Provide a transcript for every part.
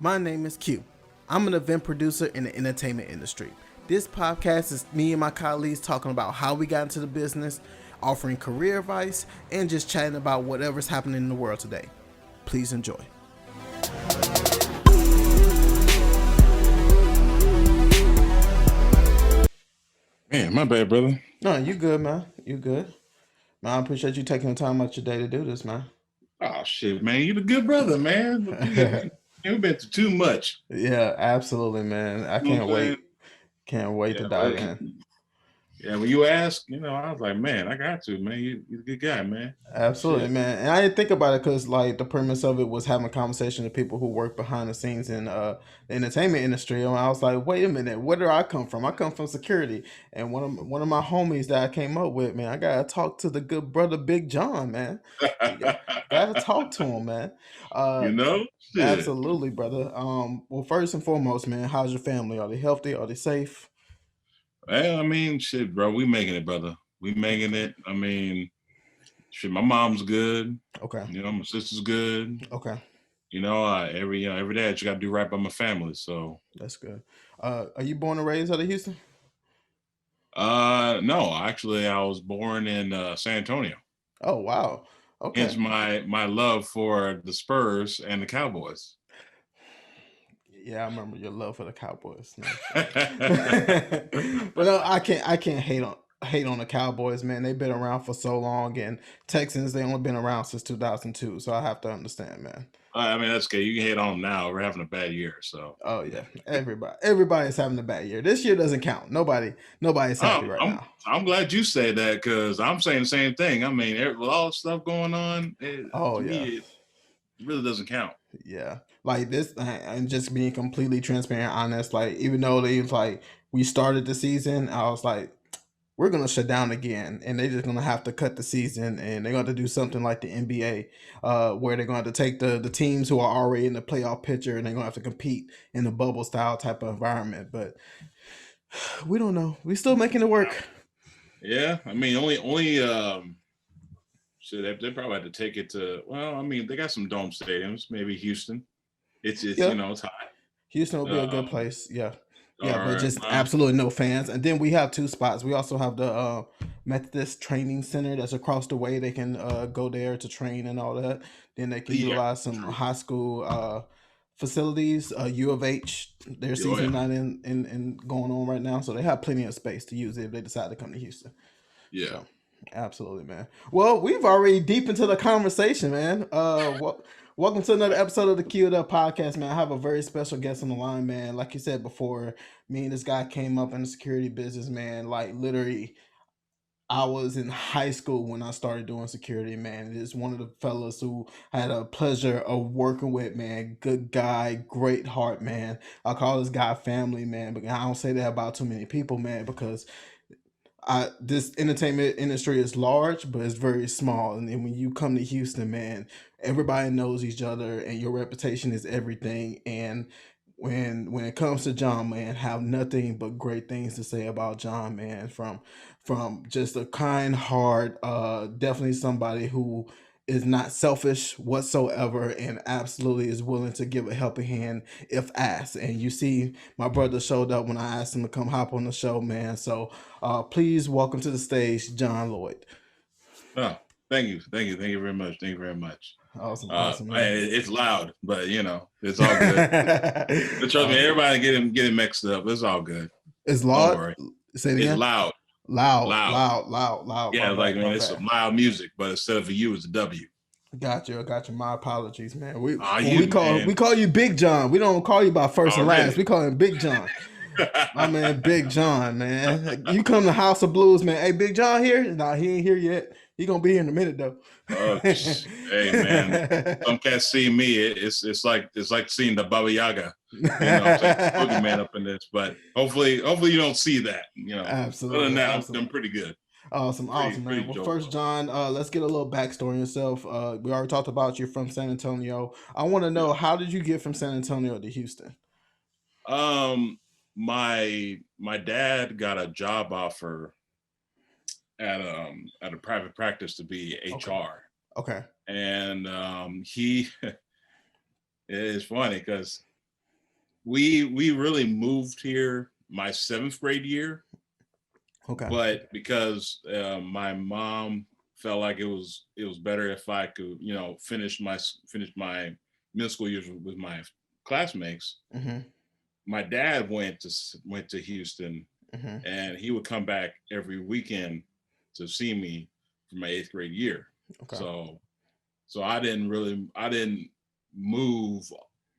My name is Q. I'm an event producer in the entertainment industry. This podcast is me and my colleagues talking about how we got into the business, offering career advice, and just chatting about whatever's happening in the world today. Please enjoy. Man, my bad, brother. No, you good, man. You good. Man, I appreciate you taking the time out your day to do this, man. Oh, shit, man. You the good brother, man. We've been through too much. Yeah, absolutely, man. I can't wait. Can't wait to dive in. Yeah, when you ask, I was like, man, I got to, man. You're a good guy, man. Absolutely, man. And I didn't think about it because, like, the premise of it was having a conversation with people who work behind the scenes in the entertainment industry. And I was like, wait a minute, where do I come from? I come from security. And one of my homies that I came up with, man, I gotta talk to the good brother Big John, man. Gotta talk to him, man. Shit. Absolutely, brother. Well, first and foremost, man, how's your family? Are they healthy? Are they safe? Well, I mean, shit, bro. We making it, brother. We making it. I mean, shit, my mom's good. Okay. My sister's good. Okay. Every day I just got to do right by my family. So that's good. Are you born and raised out of Houston? No, actually, I was born in San Antonio. Oh, wow. Okay. Hence my love for the Spurs and the Cowboys. Yeah, I remember your love for the Cowboys. But no, I can't hate on the Cowboys, man. They've been around for so long, and Texans, they only been around since 2002, so I have to understand, man. I mean, that's okay. You can hate on them now. We're having a bad year, so. Oh yeah, everybody's having a bad year. This year doesn't count. Nobody's happy now. I'm glad you say that because I'm saying the same thing. I mean, with all the stuff going on, it really doesn't count. Yeah, like this, and just being completely transparent, honest. Like, even though we started the season, I was like, we're gonna shut down again, and they're just gonna have to cut the season, and they're gonna do something like the NBA, where they're gonna have to take the teams who are already in the playoff picture, and they're gonna have to compete in a bubble style type of environment. But we don't know. We're still making it work. Yeah, I mean, only they probably had to take it to. Well, I mean, they got some dome stadiums. Maybe Houston. It's it's high. Houston will be a good place. Yeah. Yeah, but just absolutely no fans. And then we have two spots. We also have the Methodist Training Center that's across the way. They can go there to train and all that. Then they can utilize some high school facilities. U of H, their season not in going on right now, so they have plenty of space to use it if they decide to come to Houston. Yeah. So, absolutely, man. Well, we've already deep into the conversation, man. Welcome to another episode of the Queued Up Podcast, man. I have a very special guest on the line, man. Like you said before, me and this guy came up in the security business, man. Like, literally, I was in high school when I started doing security, man. It is one of the fellas who I had a pleasure of working with, man. Good guy, great heart, man. I call this guy family, man, but I don't say that about too many people, man, because this entertainment industry is large, but it's very small. And then when you come to Houston, man, everybody knows each other, and your reputation is everything. And when it comes to John, man, have nothing but great things to say about John, man. From just a kind heart, definitely somebody who is not selfish whatsoever, and absolutely is willing to give a helping hand if asked. And you see, my brother showed up when I asked him to come hop on the show, man. So please welcome to the stage, John Lloyd. Oh, thank you very much. Thank you very much. Awesome, man. It's loud, but it's all good. But trust me, everybody getting mixed up. It's all good. It's loud. Say it again. It's loud. Loud. Yeah, it's some loud music, but instead of a U, it's a W. Got you. My apologies, man. We call you Big John. We don't call you by first and last. We call him Big John. My man, Big John, man. You come to House of Blues, man. Hey, Big John here? Nah, he ain't here yet. He gonna be here in a minute though. Hey man, some cats see me. It's like seeing the Baba Yaga. Boogeyman up in this, but hopefully you don't see that. Absolutely. Other than that, I'm pretty good. Awesome, man. Well, first, John, let's get a little backstory on yourself. We already talked about you from San Antonio. I want to know, how did you get from San Antonio to Houston? My dad got a job offer at a private practice to be HR. Okay. And he it is funny because we really moved here my 7th grade year, Okay. but because my mom felt like it was better if I could, finish my middle school years with my classmates. Mm-hmm. My dad went to Houston, Mm-hmm. and he would come back every weekend to see me for my 8th grade year. Okay. So I didn't move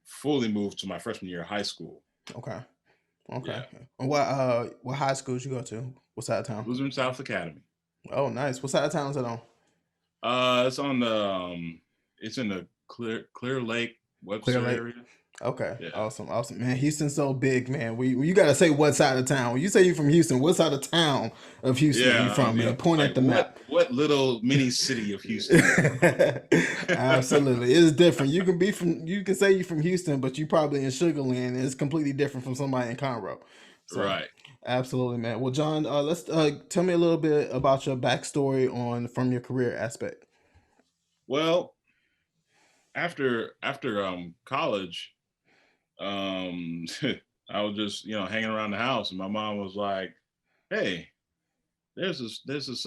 fully move to my freshman year of high school. Okay. Okay. Yeah, And what high school did you go to? What side of town? Lutheran South Academy. Oh, nice. What side of town is it on? It's on the it's in the Clear Lake, Clear Webster Lake. area. Okay, Yeah. awesome, awesome, man. Houston's so big, man. You gotta say what side of town. When you say you're from Houston, what side of town of Houston are you from, man? Point like at the map. what little mini city of Houston? Absolutely, it's different. You can say you're from Houston, but you probably in Sugar Land, and it's completely different from somebody in Conroe. So, Right. absolutely, man. Well, John, let's tell me a little bit about your backstory from your career aspect. Well, after college, I was just hanging around the house, and my mom was like, "Hey, there's this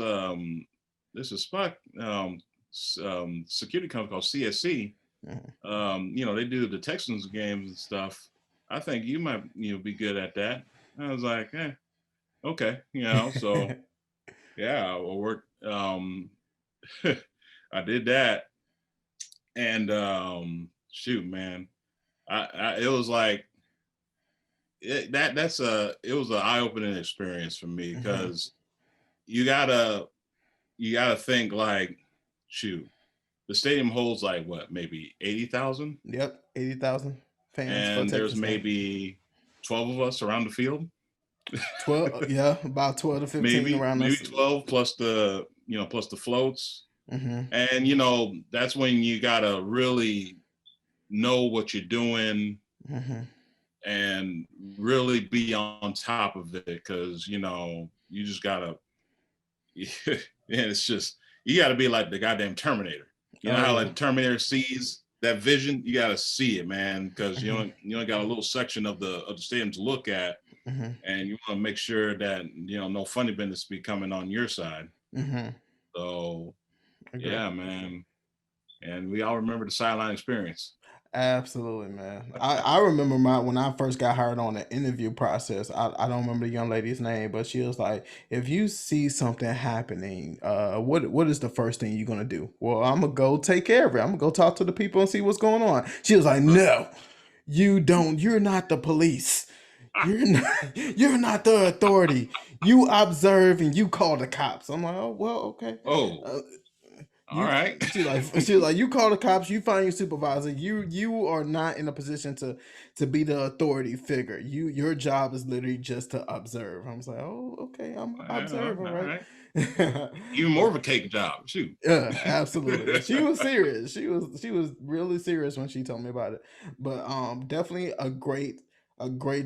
spot security company called CSC. They do the Texans games and stuff. I think you might be good at that." I was like, okay, so yeah, I worked. I did that, and shoot, man, it was like it was an eye-opening experience for me, because you gotta think like, shoot, the stadium holds like what, maybe 80,000. Yep, 80,000 fans for And there's Texas game. maybe 12 of us around the field. 12, yeah, about 12 to 15 maybe around maybe us. 12 plus the plus the floats. Mm-hmm. And that's when you gotta really know what you're doing, and really be on top of it, because you just gotta and it's just, you gotta be like the goddamn Terminator. How like the Terminator sees that vision, you gotta see it, man, because you only got a little section of the stadium to look at, and you want to make sure that no funny business be coming on your side. So yeah, man, and we all remember the sideline experience. Absolutely, man. I remember when I first got hired on the interview process. I don't remember the young lady's name, but she was like, "If you see something happening, what is the first thing you're gonna do?" Well, I'm gonna go take care of it. I'm gonna go talk to the people and see what's going on. She was like, "No, you don't. You're not the police. You're not the authority. You observe and you call the cops." I'm like, "Oh, well, okay." All right. She was like, you call the cops, you find your supervisor. You are not in a position to be the authority figure. Your job is literally just to observe. I was like, oh, okay, I'm an observer, right? Even more of a cake job, shoot. Yeah, absolutely. She was serious. She was really serious when she told me about it. But definitely a great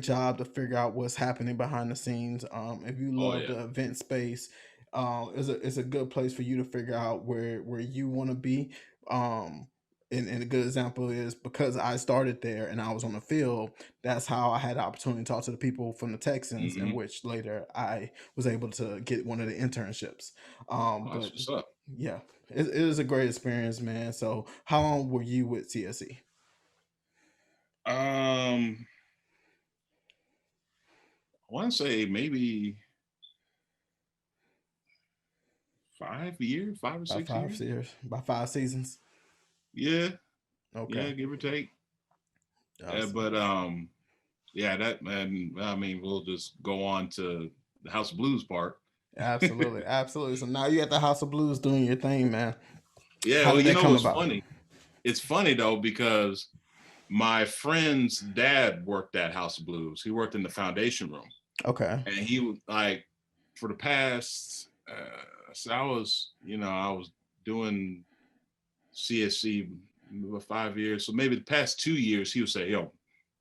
job to figure out what's happening behind the scenes. If you love the event space, it's a good place for you to figure out where you want to be. And a good example is, because I started there and I was on the field, that's how I had the opportunity to talk to the people from the Texans, in which later I was able to get one of the internships. That's what's up. Yeah, it is a great experience, man. So how long were you with CSE? I want to say maybe 5 years, 5 or 6 years. About 5 seasons. Yeah. Okay. Yeah, give or take. Awesome. But that, and I mean, we'll just go on to the House of Blues part. Absolutely, absolutely. So now you're at the House of Blues doing your thing, man. Yeah, how did that come what's about? funny? It's funny though, because my friend's dad worked at House of Blues. He worked in the foundation room. Okay. And he was like, for the past, so I was doing CSC for 5 years. So maybe the past 2 years, he would say, "Yo,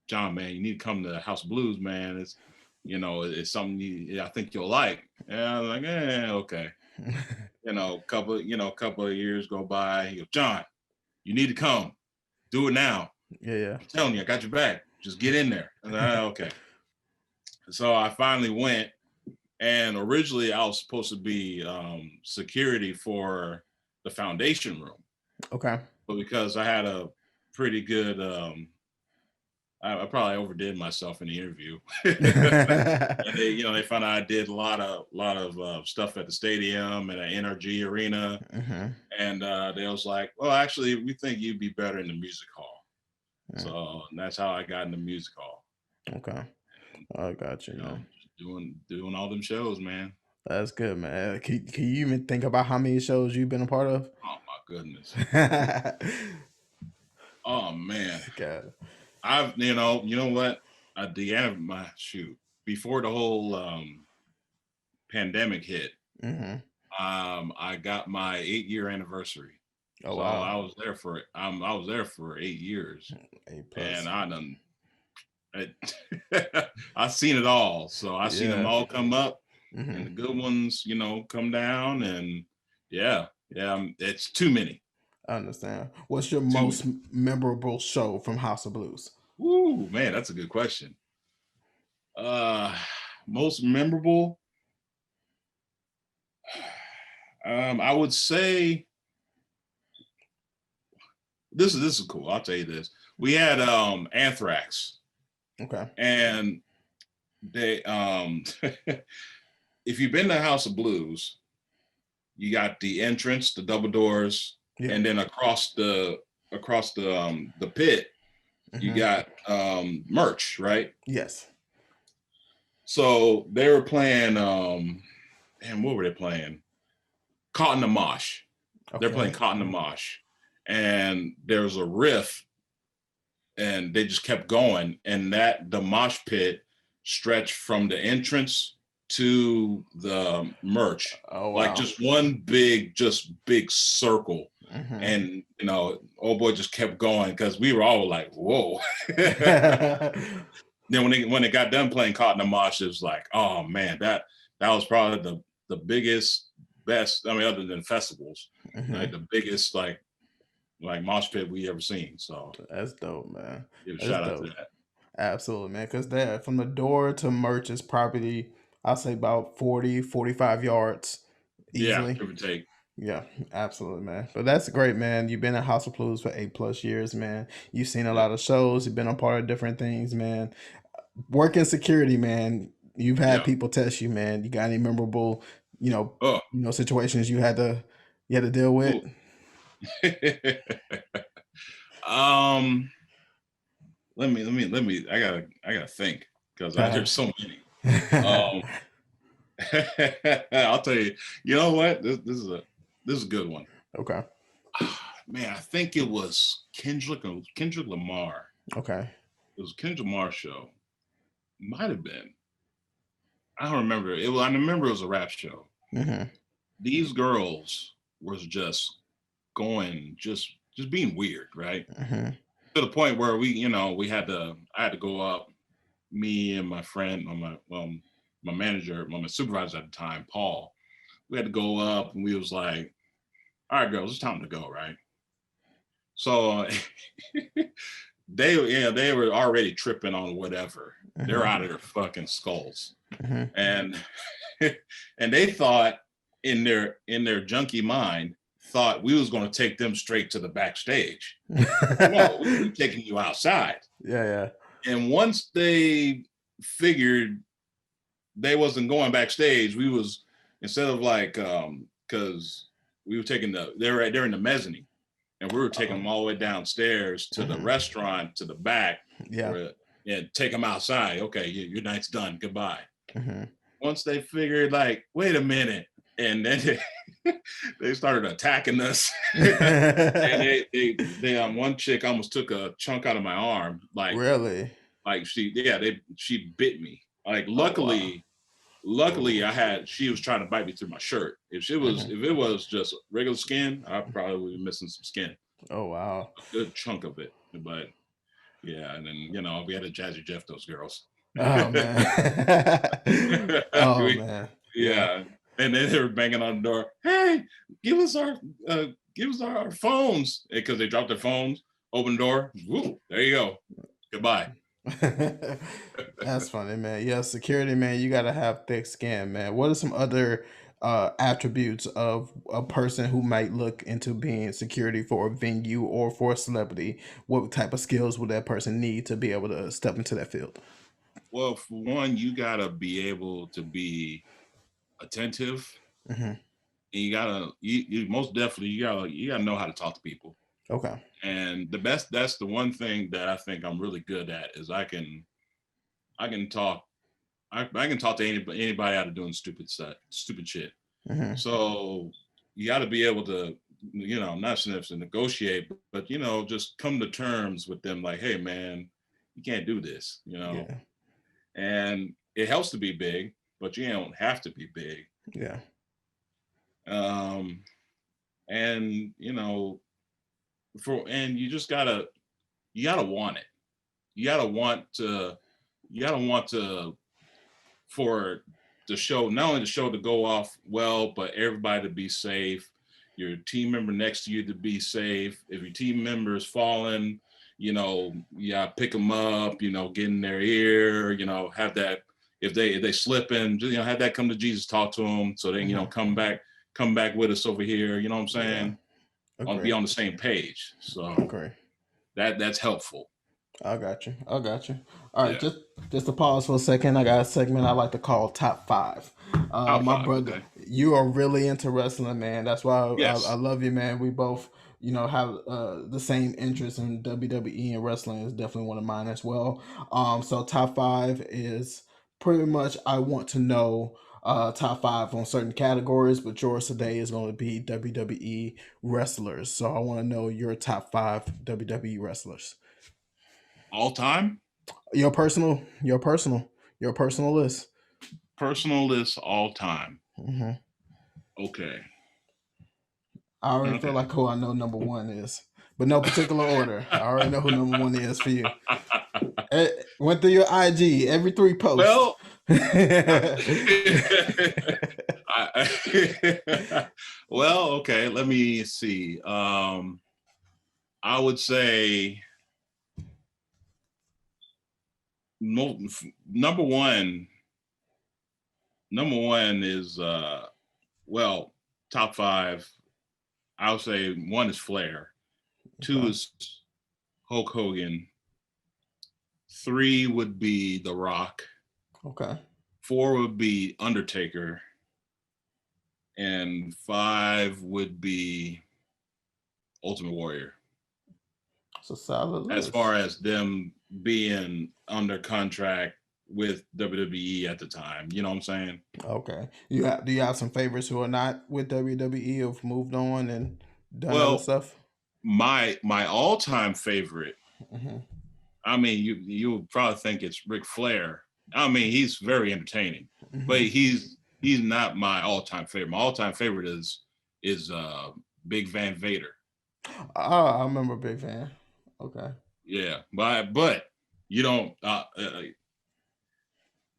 John, man, you need to come to the House of Blues, man. It's, it's something I think you'll like." And I was like, okay. Couple of years go by. He goes, "John, you need to come. Do it now." Yeah. I'm telling you, I got your back. Just get in there. And okay. So I finally went, and originally I was supposed to be security for the foundation room. Okay. But because I had a pretty good, I probably overdid myself in the interview. And they found out I did a lot of stuff at the stadium and at NRG Arena. And they was like, well, actually, we think you'd be better in the music hall. So that's how I got in the music hall. Okay. I got you, man. Doing all them shows, man. That's good, man. Can you even think about how many shows you've been a part of? Oh my goodness. Oh man. God. I've you know what? At the end of my shoot, before the whole pandemic hit, I got my 8-year anniversary. Oh, so wow. I was there for 8 years. 8+. And I've seen it all. So I've seen them all come up, and the good ones, come down, and it's too many. I understand. What's your most memorable show from House of Blues? Ooh, man, that's a good question. Most memorable, I would say this is cool. I'll tell you this. We had Anthrax. Okay. And they if you've been to House of Blues, you got the entrance, the double doors, and then across the pit, you got merch, right? Yes. So they were playing and what were they playing? Caught in the Mosh. Okay. They're playing Caught in the Mosh. And there was a riff, and they just kept going, and the mosh pit stretched from the entrance to the merch. Oh, wow. Like just one big circle. And old boy just kept going, because we were all like, whoa. Then when they got done playing Caught in the Mosh, it was like, oh man, that was probably the biggest, best, I mean, other than festivals, like the biggest like mosh pit we ever seen. So that's dope, man. Give a shout out to that. Absolutely, man. Because from the door to merch is probably, I'll say, about 40, 45 yards easily. Yeah, give or take. Yeah, absolutely, man. But that's great, man. You've been at House of Blues for 8+ years, man. You've seen a lot of shows. You've been a part of different things, man. Working security, man. You've had people test you, man. You got any memorable, situations you had to deal with? Ooh. Let me. I gotta think, because there's so many. I'll tell you. You know what? This is a good one. Okay. Man, I think it was Kendrick Lamar. Okay. It was a Kendrick Lamar show. Might have been. I don't remember. I remember it was a rap show. These girls was just going, just being weird, right? To the point where I had to go up, me and my friend, my manager, my supervisor at the time, Paul. We had to go up, and we was like, all right, girls, it's time to go, right? So they were already tripping on whatever. They're out of their fucking skulls. And and they thought, in their junkie mind, thought we was going to take them straight to the backstage. No, we're taking you outside. Yeah. And once they figured they wasn't going backstage, we was, instead of like, because we were taking they're in the mezzanine, and we were taking them all the way downstairs to the restaurant, to the back. And take them outside. Okay, your night's done. Goodbye. Once they figured, like, wait a minute, and then they started attacking us. And they one chick almost took a chunk out of my arm. Like, really? Like she bit me. Like, luckily, she was trying to bite me through my shirt. If it was just regular skin, I probably would be missing some skin. Oh wow. A good chunk of it. But yeah, and then we had to Jazzy Jeff those girls. Oh man. Oh man. Yeah. And then they were banging on the door. Hey, give us our phones, because they dropped their phones. Open door. Woo, there you go. Goodbye. That's funny, man. Yeah, security, man. You gotta have thick skin, man. What are some other attributes of a person who might look into being security for a venue or for a celebrity? What type of skills would that person need to be able to step into that field? Well, for one, you gotta be able to be attentive, Mm-hmm. and you most definitely you gotta know how to talk to people. Okay. And that's the one thing that I think I'm really good at is I can talk I can talk to anybody out of doing stupid shit. Mm-hmm. So you got to be able to, not to negotiate, but just come to terms with them. Like, hey, man, you can't do this. Yeah. And it helps to be big, but you don't have to be big. Yeah. Um, and you gotta want it. You gotta want to. You gotta want to for the show, not only the show to go off well, but everybody to be safe, your team member next to you to be safe. If your team member is falling, pick them up, get in their ear, have that, if they slip in, have that come to Jesus, talk to them so they, come back with us over here, you know what I'm saying? Yeah. Be on the same page. So Okay. that's helpful. I got you. All right, Yeah. just to pause for a second. I got a segment I like to call Top Five. Top My five, brother, okay. you are really into wrestling, man. That's why I Yes. love you, man. We both, have the same interest in WWE, and wrestling is definitely one of mine as well. So Top Five is pretty much I want to know top five on certain categories, but yours today is going to be WWE wrestlers. So I want to know your top five WWE wrestlers. All time? Your personal list. Personal list all time. Mm-hmm. Okay. I already feel Okay. like who I know number one is, but no particular order. I already know who number one is for you. Went through your IG every three posts. Well, well, okay. Let me see. I would say number one. Number one is well, top five. I would say one is Flair, two is Hulk Hogan, three would be The Rock, Okay. four would be Undertaker, and five would be Ultimate Warrior. It's a solid list. As far as them being under contract with WWE at the time, you know what I'm saying? Okay. Do you have some favorites who are not with WWE, have moved on and done other Well, stuff? my all-time favorite, Mm-hmm. I mean, you would probably think it's Ric Flair. I mean, he's very entertaining, Mm-hmm. but he's not my all-time favorite. My all-time favorite is Big Van Vader. I remember Big Van. Okay. Yeah, but you don't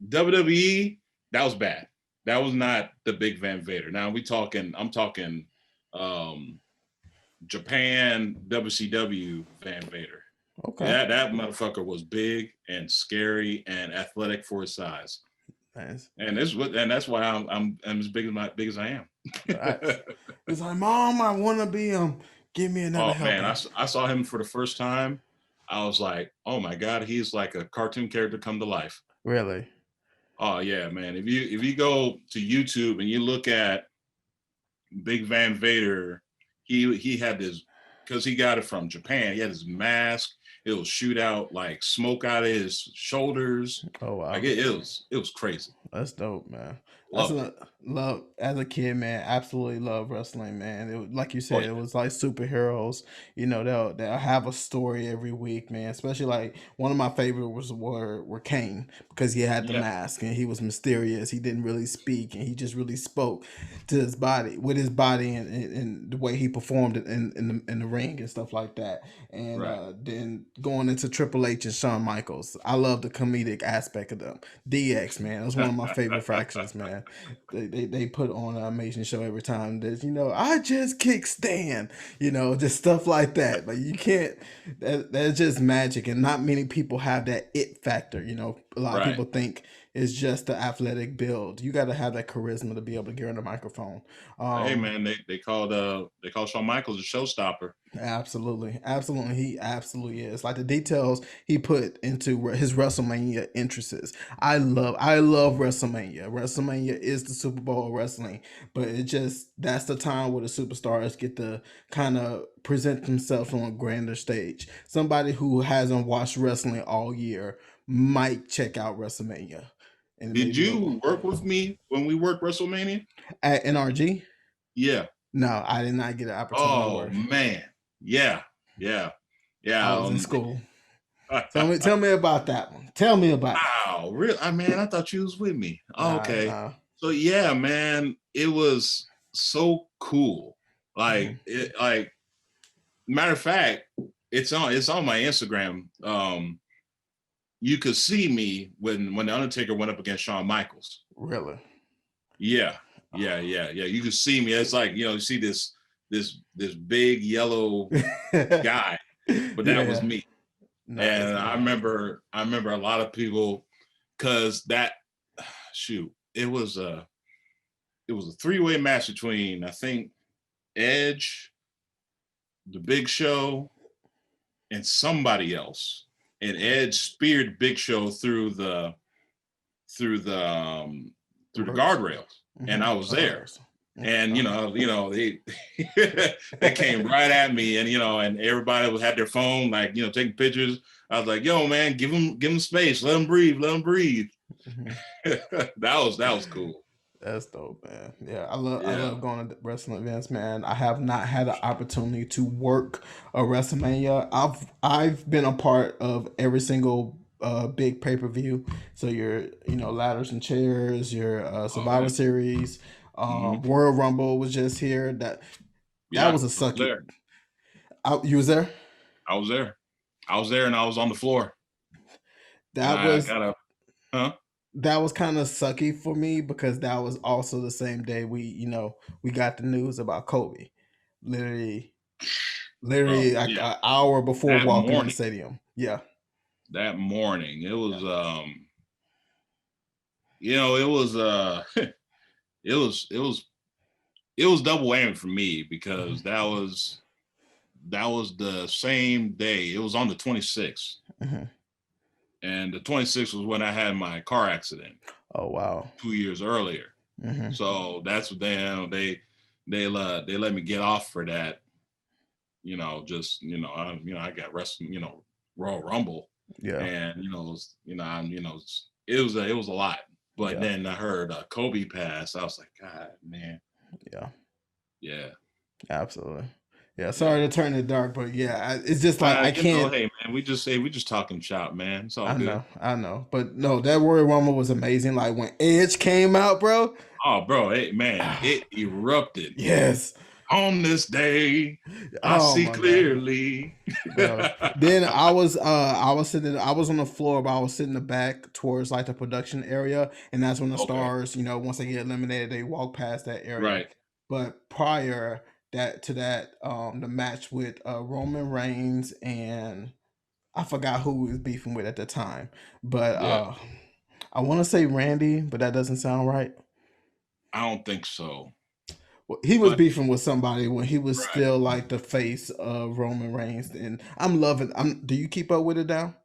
WWE, that was bad. That was not the Big Van Vader. Now I'm talking Japan WCW Van Vader. Okay. That motherfucker was big and scary and athletic for his size. Nice. And that's why I'm as big as I am. He's like, Mom, I want to be him. Give me another helper. Man, I saw him for the first time. I was like, oh my God, he's like a cartoon character come to life. Really? Oh yeah, man. If you go to YouTube and you look at Big Van Vader, he had this, because he got it from Japan. He had his mask. It will shoot out like smoke out of his shoulders. Oh wow! Like it was crazy. That's dope, man. Love as a kid, man. Absolutely love wrestling, man. It, like you said, it was like superheroes. They'll have a story every week, man. Especially like one of my favorites were Kane, because he had the mask and he was mysterious. He didn't really speak, and he just really spoke to his body, with his body, and the way he performed it in the ring and stuff like that. And then going into Triple H and Shawn Michaels, I love the comedic aspect of them. DX, man, that's one of my favorite fractions, man. man. They put on an amazing show every time. There's, I just kick Stan, just stuff like that. Like you can't. That's just magic, and not many people have that it factor. A lot of Right. people think it's just the athletic build. You got to have that charisma to be able to get on the microphone. Hey man, they called Shawn Michaels a showstopper. Absolutely, absolutely, he absolutely is. Like the details he put into his WrestleMania entrances. I love WrestleMania. WrestleMania is the Super Bowl of wrestling, but that's the time where the superstars get to kind of present themselves on a grander stage. Somebody who hasn't watched wrestling all year might check out WrestleMania. And did you work with me when we worked WrestleMania at NRG? Yeah. No, I did not get an opportunity. Oh man. Yeah. I was in school. Tell me about that one. Tell me about it. Wow, really? I thought you was with me. Okay. Nah. So yeah, man, it was so cool. Like matter of fact, it's on my Instagram. You could see me when the Undertaker went up against Shawn Michaels. Really? Yeah. You could see me. It's like, you see this big yellow guy, but that was me. Nice, and I remember a lot of people, because it was a 3-way match between, I think, Edge, the Big Show, and somebody else. And Edge speared Big Show through the guardrails, and I was there. And they they came right at me, and and everybody had their phone, like taking pictures. I was like, "Yo, man, give them space, let them breathe." That was cool. That's dope, man. Yeah, I love going to wrestling events, man. I have not had an opportunity to work a WrestleMania. I've been a part of every single big pay-per-view. So your ladders and chairs, your Survivor Series. Royal Rumble was just here. That was a sucky. You was there? I was there, and I was on the floor. That was kind of sucky for me, because that was also the same day we got the news about Kobe. Literally an hour before that walking in the stadium. Yeah. That morning, it was it was double whammy for me, because that was the same day. It was on the 26th. And the 26th was when I had my car accident. Oh wow. 2 years earlier. So that's what they let me get off for that. I got Royal Rumble. Yeah. And it was a lot. But then I heard Kobe pass. I was like, God, man. Yeah. Absolutely. Yeah. Sorry to turn it dark, but it's just like I can't. Hey man, we just talking shop, man. It's all good. I know. But no, that Royal Rumble was amazing. Like when Edge came out, bro. Oh, bro, hey man, it erupted. Yes. On this day, I see clearly. Then I was sitting. I was on the floor, but I was sitting in the back towards like the production area, and that's when the stars, once they get eliminated, they walk past that area. Right. But prior to that, the match with Roman Reigns and I forgot who he was beefing with at the time, but I want to say Randy, but that doesn't sound right. I don't think so. He was beefing with somebody when he was still like the face of Roman Reigns, and I'm loving. Do you keep up with it now?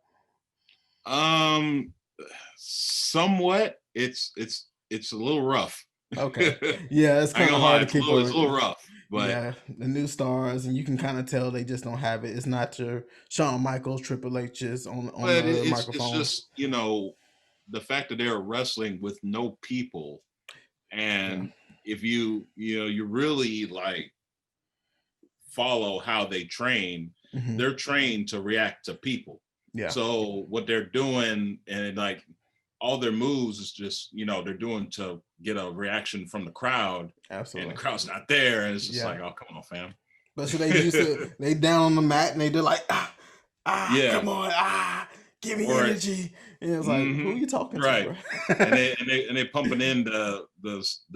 Somewhat. It's a little rough. Okay. Yeah, it's kind of hard to keep up. It's a little rough, but the new stars, and you can kind of tell they just don't have it. It's not your Shawn Michaels, Triple H's on the microphone. It's just the fact that they're wrestling with no people, and if you really like follow how they train, they're trained to react to people. Yeah. So what they're doing, and like all their moves is just, they're doing to get a reaction from the crowd. Absolutely. And the crowd's not there. And it's just like, oh, come on, fam. But so they used to, they down on the mat and they're like, come on, give me Or energy. And it was like, who are you talking to, right. bro? And they pumping in the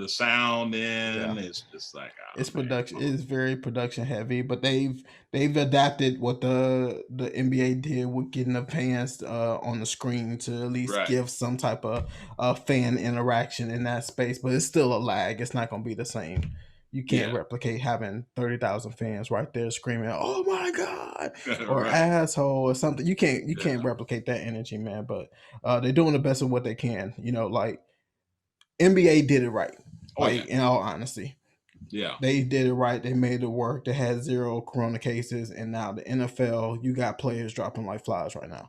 sound Yeah. in. It's just like, oh It's man, production. come It's very production heavy, but they've adapted what the NBA did with getting the fans on the screen to at on. least Right. give some type of fan interaction in that space. But it's still a lag. It's not going to be the same. You can't Yeah. replicate having 30,000 fans right there screaming, "Oh my god!" or Right. "asshole" or something. You can't Yeah. replicate that energy, man. But they're doing the best of what they can. Like NBA did it right. Oh yeah. Like in all honesty, Yeah. they did it right. They made it work. They had 0 corona cases, and now the NFL, you got players dropping like flies right now.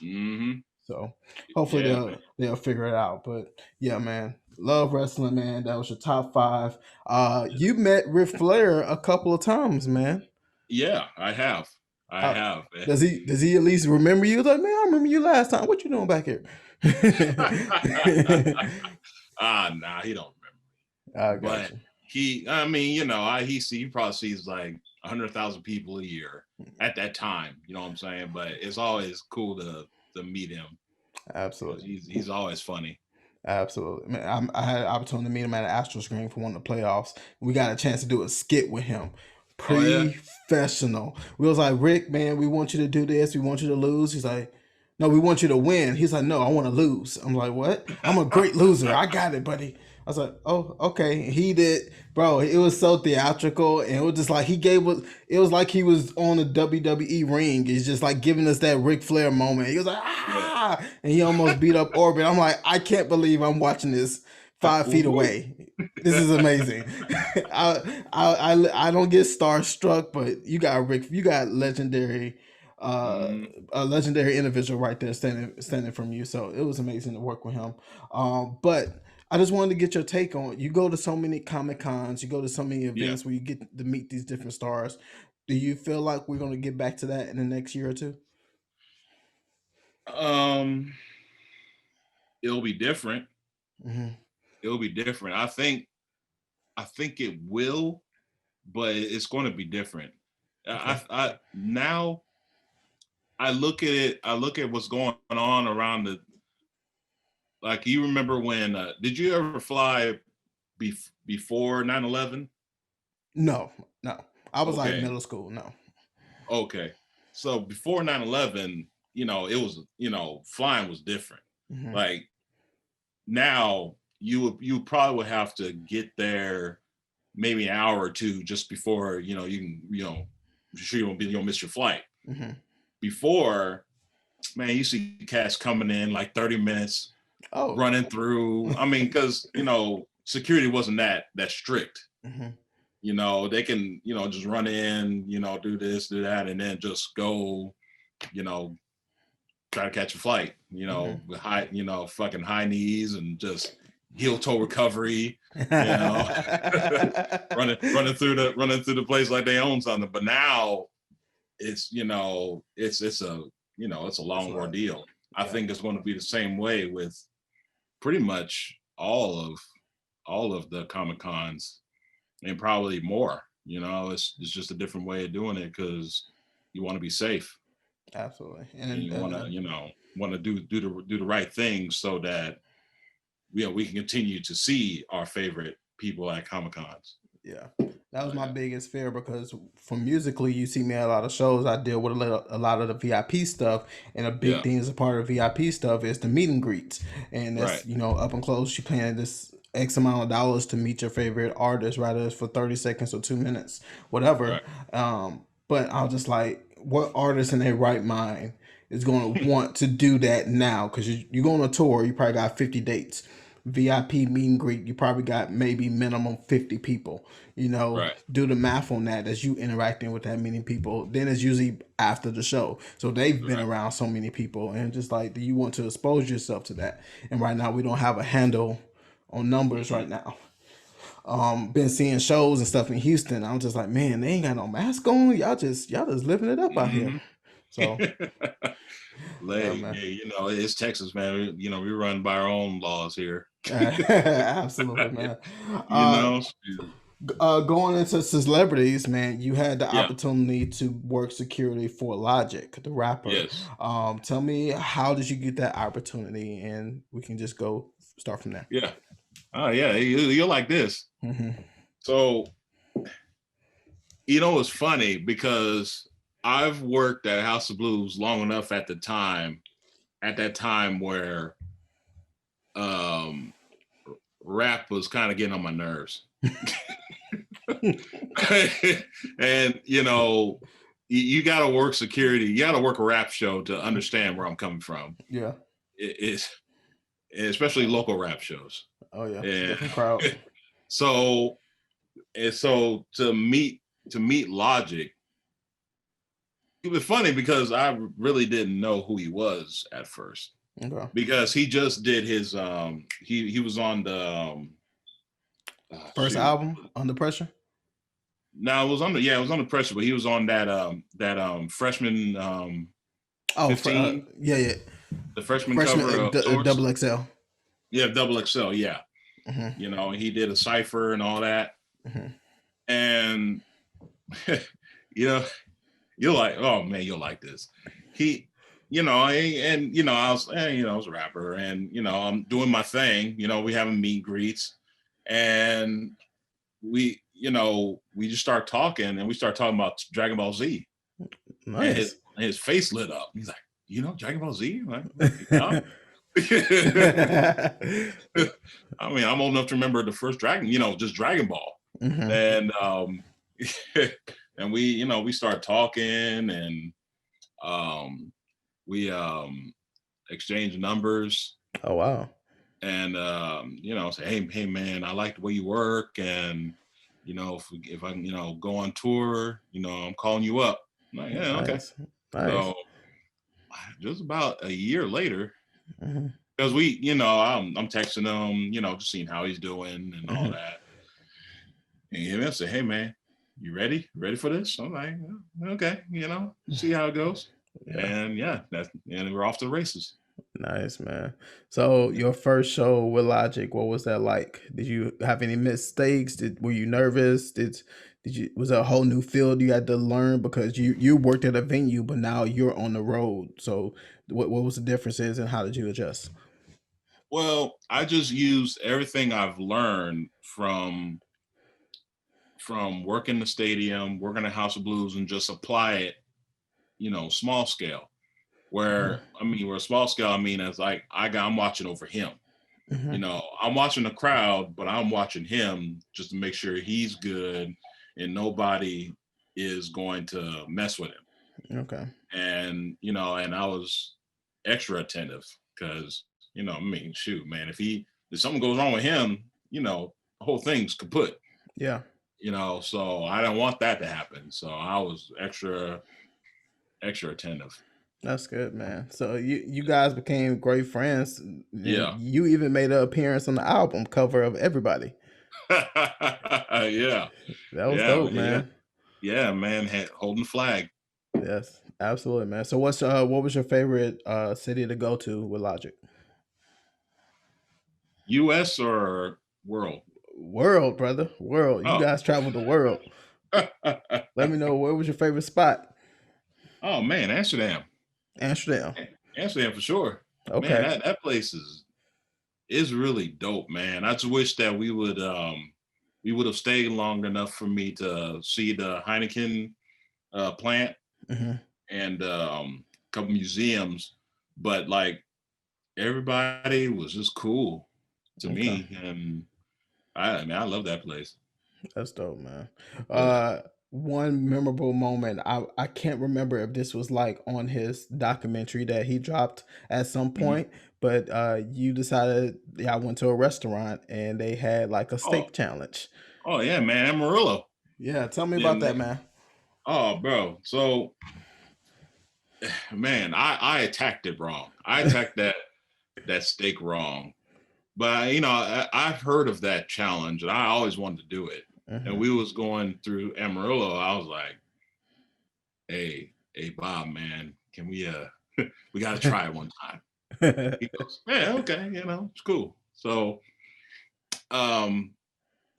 Mm-hmm. So hopefully Yeah, man. they'll figure it out. But yeah, man, love wrestling, man. That was your top 5. You met Ric Flair a couple of times, man. Yeah, I have. I Uh, have. does he at least remember you? Like, man, I remember you last time. What you doing back here? Nah, he don't remember me. I got But you. I mean, he probably sees like 100,000 people a year at that time. You know what I'm saying? But it's always cool to meet him because Absolutely. he's always funny. Absolutely, man. I had an opportunity to meet him at an Astros game for one of the playoffs. We got a chance to do a skit with him. Oh yeah. Professional. We was like, Rick, man, we want you to do this. We want you to lose. He's like, no, we want you to win. He's like, no, I want to lose. I'm like, what? I'm a great loser. I got it, buddy. I was like, oh, okay. He did, bro. It was so theatrical, and it was just like he gave us. It was like he was on a WWE ring. He's just like giving us that Ric Flair moment. He was like, ah, and he almost beat up Orbit. I'm like, I can't believe I'm watching this 5 feet away. This is amazing. I don't get starstruck, but you got legendary, a legendary individual right there standing from you. So it was amazing to work with him. But I just wanted to get your take on. You go to so many Comic Cons, you go to so many Yeah. events where you get to meet these different stars. Do you feel like we're going to get back to that in the next year or two? Um, it'll be different. Mm-hmm. It'll be different. I think it will, but it's going to be different. Okay. I now I look at it. I look at what's going on around the. Like, you remember when? Did you ever fly before 9/11? No, no. I was like Okay, middle school. No. okay. So before 9/11, it was, flying was different. Mm-hmm. Like, now you probably would have to get there maybe an hour or two just before you can sure you don't miss your flight. Mm-hmm. Before, man, you see cats coming in like 30 minutes, Oh. running through. I mean, because security wasn't that strict. Mm-hmm. They can just run in, do this, do that, and then just go, try to catch a flight, Mm-hmm. with high, fucking high knees and just heel toe recovery, running through the place like they own something. But now it's it's a long ordeal. I think it's going to be the same way with pretty much all of the Comic Cons, and probably more. It's just a different way of doing it because you want to be safe. Absolutely. And you want to do the right thing so that we can continue to see our favorite people at Comic Cons. Yeah, that was my biggest fear because for musically, you see me at a lot of shows. I deal with a lot of the VIP stuff, and a big thing as a part of VIP stuff is the meet and greets, and that's up and close. You paying this X amount of dollars to meet your favorite artist, rather it's for 30 seconds or 2 minutes, whatever. Right. But I was just like, what artist in their right mind is going to want to do that now? Because you go on a tour, you probably got 50 dates. VIP meet and greet, you probably got maybe minimum 50 people. Right. Do the math on that as you interacting with that many people. Then it's usually after the show. So they've been around so many people, and just like, do you want to expose yourself to that? And right now we don't have a handle on numbers right now. Been seeing shows and stuff in Houston. I'm just like, man, they ain't got no mask on. Y'all just living it up out here. So yeah, it's Texas, man. We run by our own laws here. Absolutely, man. Going into celebrities, man, you had the Yeah. opportunity to work security for Logic, the rapper. Yes. Tell me, how did you get that opportunity? And we can just go start from there. Yeah. Oh yeah. You're like this. Mm-hmm. So it's funny because I've worked at House of Blues long enough at that time where um rap was kind of getting on my nerves. And you got to work security, you got to work a rap show to understand where I'm coming from. Yeah. It's especially local rap shows. Oh yeah. And Different crowd. so to meet Logic, it was funny because I really didn't know who he was at first. Okay. Because he just did his he was on the first album, Under Pressure. No, it was on the pressure, but he was on that freshman 15. Yeah. The freshman cover of Double XL. Yeah, Double XL, yeah. Mm-hmm. He did a cipher and all that. Mm-hmm. And you're like, oh man, you'll like this. I was a rapper, and I'm doing my thing. We having meet and greets, and we just start talking, and we start talking about Dragon Ball Z. Nice. And his face lit up. He's like, Dragon Ball Z? I'm like, yeah. I mean, I'm old enough to remember the first Dragon, just Dragon Ball. Mm-hmm. And and we start talking, and we exchange numbers. Oh wow. And say, hey man, I like the way you work, and if I go on tour, I'm calling you up. I'm like, yeah, okay. Nice. So just about a year later, because I'm texting him, just seeing how he's doing and all that. And he said, hey man, you ready for this? I'm like, okay, see how it goes. Yeah. And we're off to the races. Nice, man. So your first show with Logic, what was that like? Did you have any mistakes? Were you nervous? Was it a whole new field you had to learn, because you worked at a venue, but now you're on the road? So what was the differences, and how did you adjust? Well, I just used everything I've learned from working the stadium, working at House of Blues, and just apply it, small scale. Where small scale, it's like I'm watching over him. I'm watching the crowd, but I'm watching him just to make sure he's good and nobody is going to mess with him. Okay. And and I was extra attentive because shoot, man, if something goes wrong with him, the whole thing's kaput. Yeah. So I don't want that to happen. So I was extra attentive. That's good, man. So you guys became great friends. Yeah. You even made an appearance on the album cover of Everybody. Yeah. That was dope, man. Yeah, man, holding flag. Yes, absolutely, man. So what was your favorite city to go to with Logic? US or world? World, brother. World. You guys traveled the world. Let me know, where was your favorite spot? Oh man, Amsterdam. Amsterdam for sure. Okay. Man, that place is really dope, man. I just wish that we would have stayed long enough for me to see the Heineken plant and a couple museums, but like everybody was just cool to me, and I love that place. That's dope, man. One memorable moment, I can't remember if this was like on his documentary that he dropped at some point, but you decided, I went to a restaurant and they had like a steak challenge. Oh yeah, man, Amarillo. Yeah, tell me about that, man. Oh, bro. So, man, I attacked it wrong. I attacked that steak wrong. But I've heard of that challenge, and I always wanted to do it. And we was going through Amarillo. I was like, hey, Bob, man, can we we got to try it one time. He goes, yeah, okay, it's cool. So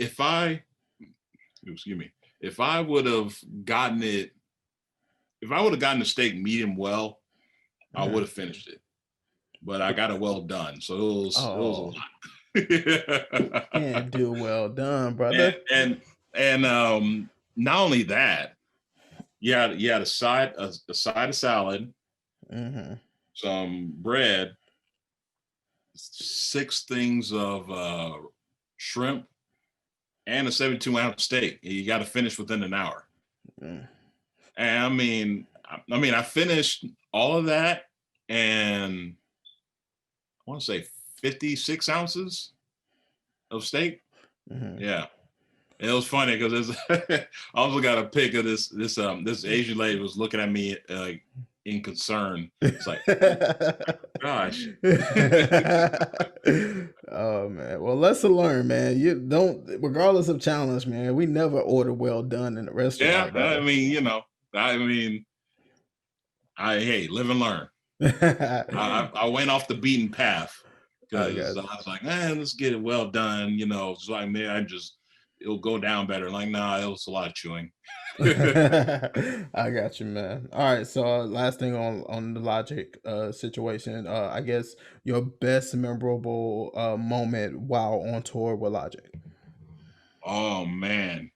if I excuse me, if I would have gotten it, if I would have gotten the steak medium well, I would have finished it. But I got it well done, so it was a lot. Can't do well done, brother. And not only that, you had a side of salad, some bread, 6 things of shrimp, and a 72-ounce steak. You got to finish within an hour. And I mean, I finished all of that, and I want to say 56 ounces of steak. Yeah. And it was funny because I also got a pic of this Asian lady was looking at me in concern. It's like, gosh. Oh man. Well, lesson learned, man. You don't, regardless of challenge, man. We never order well done in the restaurant. Yeah, brother. I mean, hey, live and learn. I went off the beaten path because I was like, man, let's get it well done. It's like, man, it'll go down better. Like, nah, it was a lot of chewing. I got you, man. All right, so last thing on the Logic situation, I guess your best memorable moment while on tour with Logic. Oh man,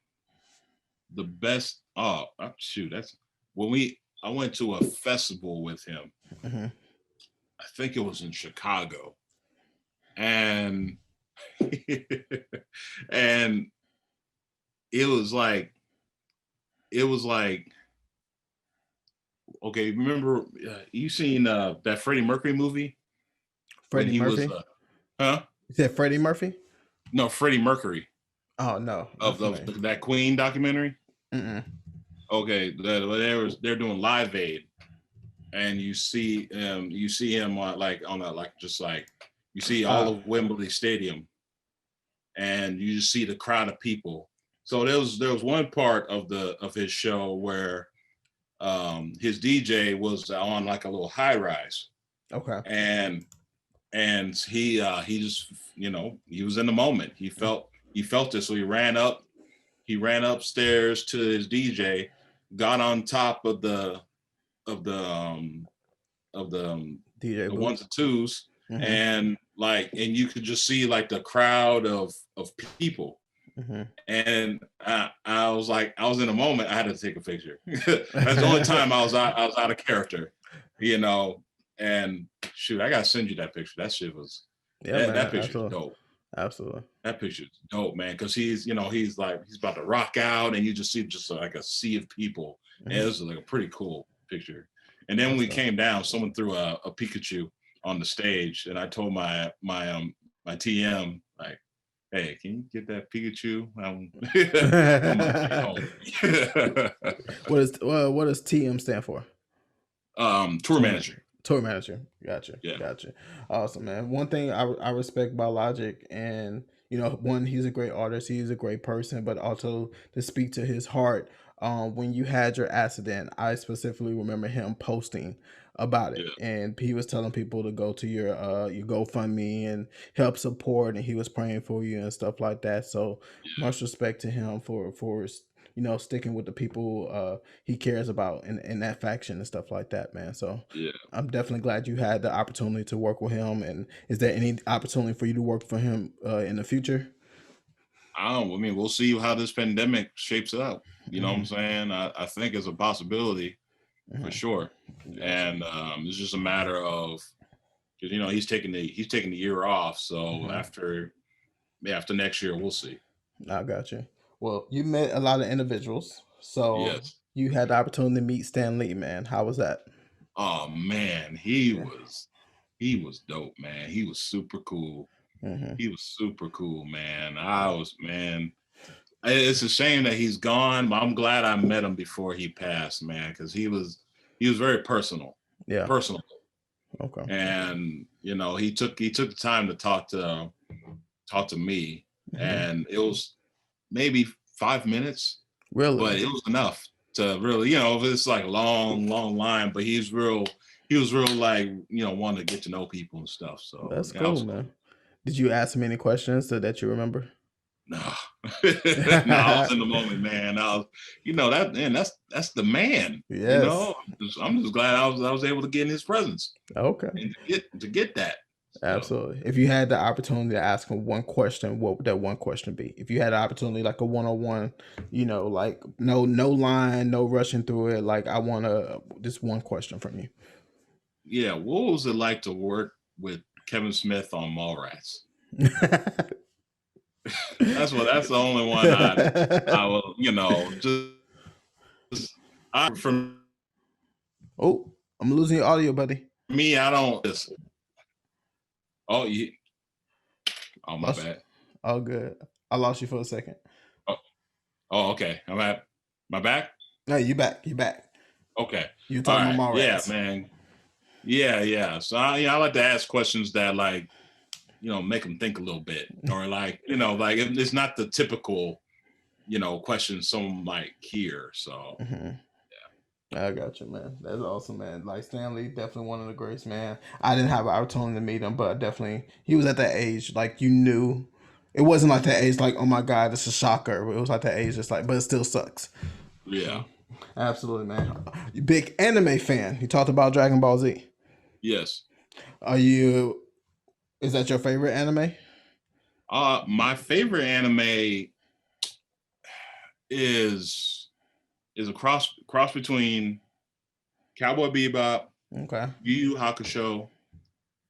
the best. Oh shoot, that's when I went to a festival with him. I think it was in Chicago, and and it was like, okay, remember you seen that Freddie Mercury movie? Freddie Murphy? Huh? You said Freddie Murphy? No, Freddie Mercury. Oh no. Of that Queen documentary? Okay, they're doing Live Aid, and you see him you see all of Wembley Stadium, and you just see the crowd of people. So there was one part of his show where his DJ was on like a little high rise. Okay. And he just, he was in the moment. He felt it, so he ran upstairs to his DJ, got on top of the DJ ones and twos, and you could just see like the crowd of people. And I was like, I was in a moment. I had to take a picture. That's the only time I was out of character, And shoot, I gotta send you that picture. That shit was that picture's dope. Absolutely, that picture's dope, man. Because he's about to rock out, and you just see like a sea of people. And it was like a pretty cool picture. And then when we came down, someone threw a Pikachu on the stage, and I told my TM, like, hey, can you get that Pikachu? What does TM stand for? Tour manager. Tour manager. Gotcha. Yeah. Gotcha. Awesome, man. One thing I respect about Logic, and one, he's a great artist, he's a great person, but also to speak to his heart. When you had your accident, I specifically remember him posting about it, and he was telling people to go to your GoFundMe and help support, and he was praying for you and stuff like that. So much respect to him for sticking with the people he cares about in that faction and stuff like that, man. So I'm definitely glad you had the opportunity to work with him. And is there any opportunity for you to work for him in the future? I mean, we'll see how this pandemic shapes up. You know what I'm saying? I think it's a possibility for sure. And it's just a matter of, because he's taking the year off. So after next year, we'll see. I got you. Well, you met a lot of individuals, so you had the opportunity to meet Stan Lee, man. How was that? Oh man, he was dope, man. He was super cool. He was super cool, man. It's a shame that he's gone, but I'm glad I met him before he passed, man, because he was very personal. Yeah. Personal. Okay. And he took the time to talk to me, and it was maybe 5 minutes. Really? But it was enough to really, it's like long line, but he was real like, wanting to get to know people and stuff. So that's cool, man. Did you ask him any questions that you remember? No, no, I was in the moment, man. I was, that man, that's the man. Yes. I'm just glad I was able to get in his presence Okay. and to get that. So, Absolutely. If you had the opportunity to ask him one question, what would that one question be? If you had the opportunity, like a one-on-one, like no line, no rushing through it. Like I want just one question from you. Yeah, what was it like to work with Kevin Smith on Mallrats? That's the only one I will, from Oh, I'm losing your audio, buddy. me, I don't oh my bad. Oh good. I lost you for a second. Oh, okay. My back? No, you back. Okay. You talking about Mallrats. Yeah, man. Yeah. So I like to ask questions that make them think a little bit, or like it's not the typical, question someone might hear. So I got you, man. That's awesome, man. Like Stanley, definitely one of the greats, man. I didn't have an opportunity to meet him, but definitely he was at that age, like you knew. It wasn't like that age, like, oh my God, this is a shocker. It was like that age, just like, but it still sucks. Yeah. Absolutely, man. You big anime fan. You talked about Dragon Ball Z. Yes. Is that your favorite anime? My favorite anime is a cross between Cowboy Bebop, okay, Yu Yu Hakusho,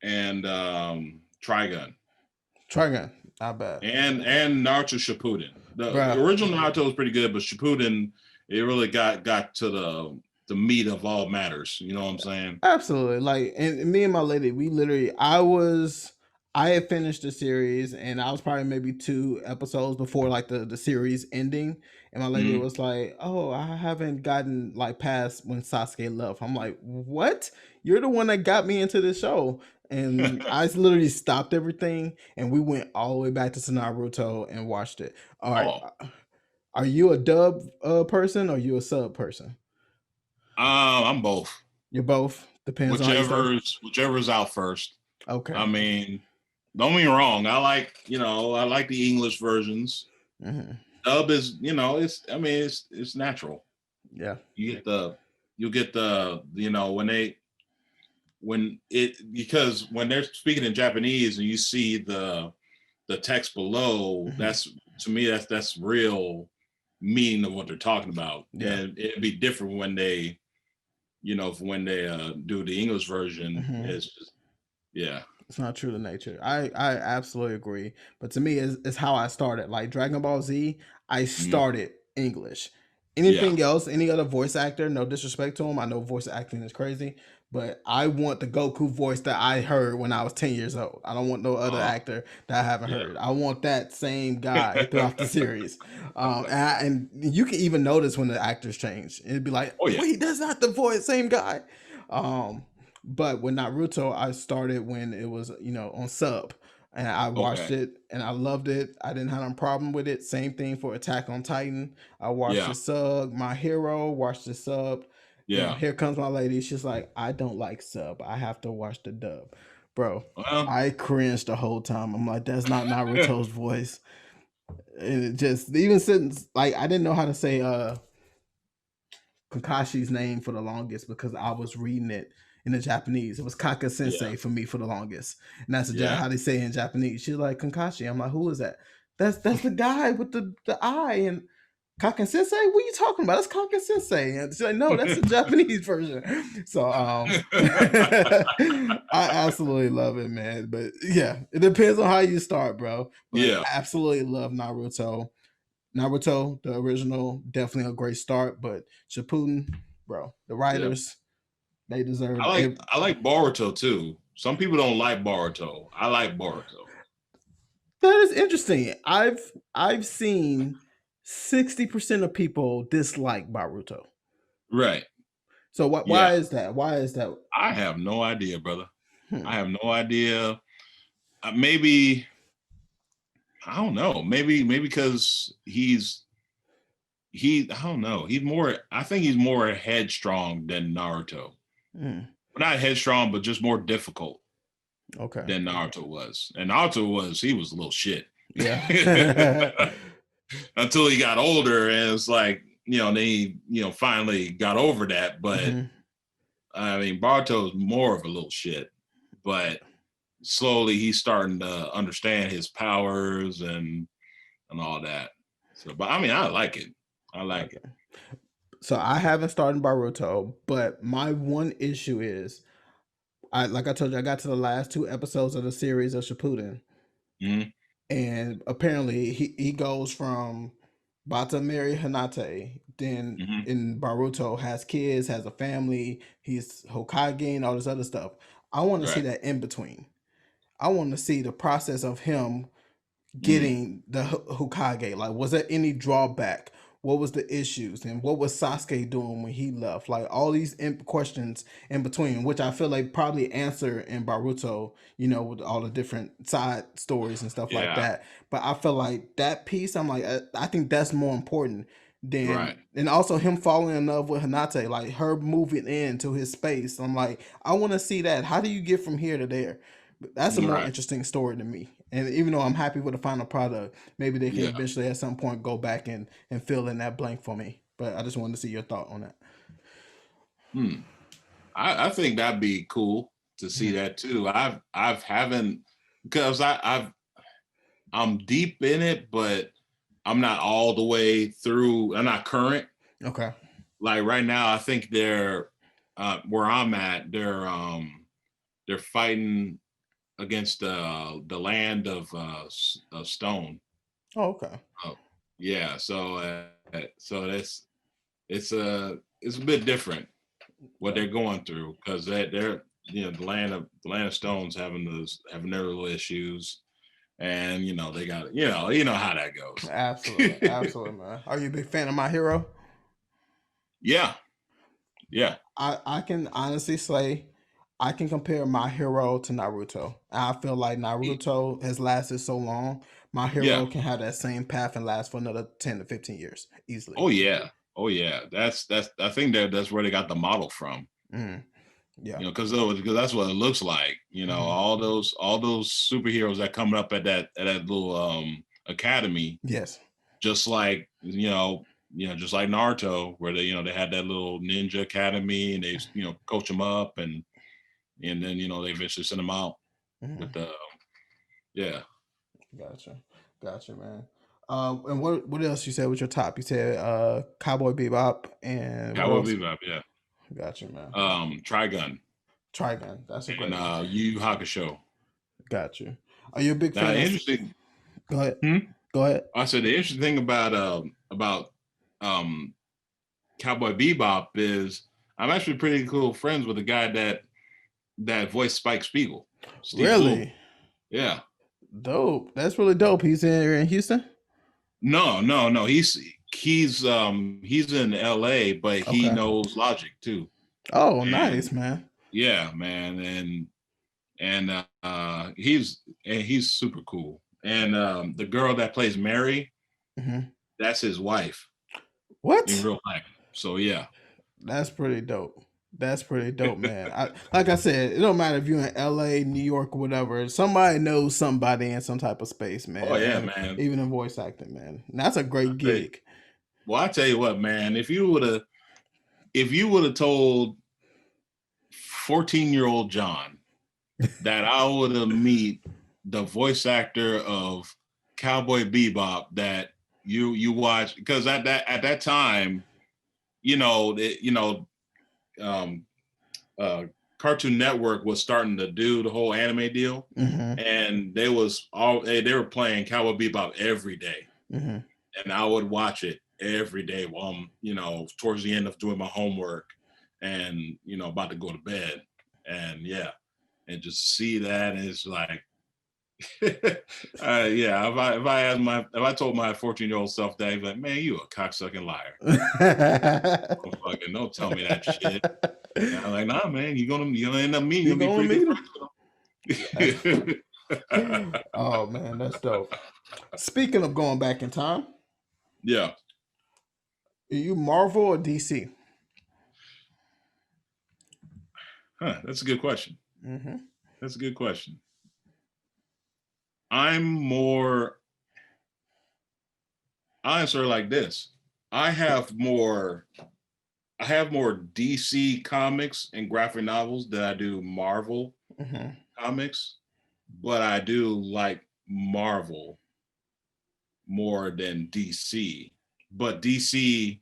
and Trigun. Not bad. And Naruto Shippuden. The original Naruto was pretty good, but Shippuden, it really got to the meat of all matters. You know what I'm saying? Absolutely. Like, and me and my lady, we literally, I had finished the series, and I was probably maybe 2 episodes before like the series ending, and my lady was like, "Oh, I haven't gotten like past when Sasuke left." I'm like, "What? You're the one that got me into this show." And I literally stopped everything, and we went all the way back to Naruto and watched it. All right. Are you a dub person or are you a sub person? I'm both. You're both. Depends on whichever's out first. Okay. I mean, don't get me wrong. I like the English versions. Mm-hmm. Dub is, it's natural. Yeah. You'll get the because when they're speaking in Japanese and you see the text below, that's, to me, that's real meaning of what they're talking about. Yeah. And it'd be different when they do the English version. It's just, yeah. It's not true to nature. I absolutely agree. But to me, it's how I started. Like Dragon Ball Z, I started English. Anything else, any other voice actor, no disrespect to him. I know voice acting is crazy, but I want the Goku voice that I heard when I was 10 years old. I don't want no other actor that I haven't heard. I want that same guy throughout the series. And you can even notice when the actors change. It'd be like, wait, that's not the voice, same guy. But with Naruto, I started when it was, on sub. And I watched it and I loved it. I didn't have a problem with it. Same thing for Attack on Titan. I watched the sub. My Hero watched the sub. Yeah. Here comes my lady. She's like, I don't like sub. I have to watch the dub. Bro, I cringed the whole time. I'm like, that's not Naruto's voice. And it just, even since, like, I didn't know how to say Kakashi's name for the longest because I was reading it in the Japanese. It was Kaka Sensei for me for the longest. And that's how they say it in Japanese. She's like, Kakashi. I'm like, who is that? That's the guy with the eye. And Kaka Sensei? What are you talking about? That's Kaka Sensei. And she's like, no, that's the Japanese version. So I absolutely love it, man. But yeah, it depends on how you start, bro. But I absolutely love Naruto. Naruto, the original, definitely a great start. But Shippuden, bro, the writers... They deserve. I like Boruto too. Some people don't like Boruto. I like Boruto. That is interesting. I've seen 60% of people dislike Boruto. Right. So why is that? Why is that? I have no idea, brother. I have no idea. Maybe I don't know. Maybe because I don't know. I think he's more headstrong than Naruto. Not headstrong, but just more difficult than Naruto was. And Naruto he was a little shit. Yeah. Until he got older, and it's like, then he, finally got over that. But I mean, Bartow's more of a little shit, but slowly he's starting to understand his powers and all that. So, but I mean, I like it. I like it. So I haven't started Baruto, but my one issue is, like I told you, I got to the last 2 episodes of the series of Shippuden, and apparently he goes from Bata marry Hinata, then in Baruto has kids, has a family, he's Hokage and all this other stuff. I want to see that in between. I want to see the process of him getting the Hokage. Like, was there any drawback? What was the issues, and what was Sasuke doing when he left? Like, all these questions in between, which I feel like probably answer in Baruto, with all the different side stories and stuff like that. But I feel like that piece, I'm like, I think that's more important than, and also him falling in love with Hinata, like her moving into his space. I'm like, I want to see that. How do you get from here to there? That's a more interesting story to me. And even though I'm happy with the final product, maybe they can eventually at some point go back and fill in that blank for me. But I just wanted to see your thought on that. I think that'd be cool to see that too. I've haven't, because I'm deep in it, but I'm not all the way through. I'm not current. Okay. Like right now, I think they're where I'm at. They're fighting against the land of stone. Oh, okay. Yeah. So it's a bit different what they're going through, because they're the land of stones having their little issues, and they got how that goes. Absolutely, absolutely, man. Are you a big fan of My Hero? Yeah. I can honestly say I can compare My Hero to Naruto. I feel like Naruto has lasted so long. My Hero can have that same path and last for another 10 to 15 years easily. Oh yeah. That's I think that's where they got the model from. Yeah. Because that's what it looks like. All those superheroes that coming up at that little academy. Yes. Just like just like Naruto, where they had that little ninja academy, and they coach them up, and then they eventually send them out with the Gotcha, man. And what else you said with your top? You said Cowboy Bebop and what Cowboy else? Bebop, yeah. Gotcha, man. Trigun. That's a great one. And Yu Yu Hakusho. Gotcha. Are you a big fan? Interesting. Go ahead. Go ahead. I said the interesting thing about Cowboy Bebop is I'm actually pretty cool friends with the guy that voiced Spike Spiegel. Steve really? Blum. Yeah. Dope. That's really dope. He's in Houston? No. He's in LA, but he knows Logic too. Oh, nice, man. Yeah, man. And he's super cool. And the girl that plays Mary, that's his wife. What? In real life. So yeah. That's pretty dope. Man. Like I said, it don't matter if you're in LA, New York, or whatever. Somebody knows somebody in some type of space, man. Oh yeah, man. Even in voice acting, man. And that's a great gig. Well, I tell you what, man. If you would have told 14-year-old John that I would have meet the voice actor of Cowboy Bebop that you watch, because at that time, Cartoon Network was starting to do the whole anime deal, and they were playing Cowboy Bebop every day, and I would watch it every day while I'm towards the end of doing my homework and about to go to bed, and and just see that, and it's like if I told my 14-year-old self that, he'd be like, man, you a cocksucking liar. Don't tell me that shit. And I'm like, nah, man, you're gonna end up meeting. You're gonna be pretty good friends. Oh man, that's dope. Speaking of going back in time, are you Marvel or DC? That's a good question. That's a good question. I'm more I answer like this. I have more I have more DC comics and graphic novels than I do Marvel comics, but I do like Marvel more than DC. But DC,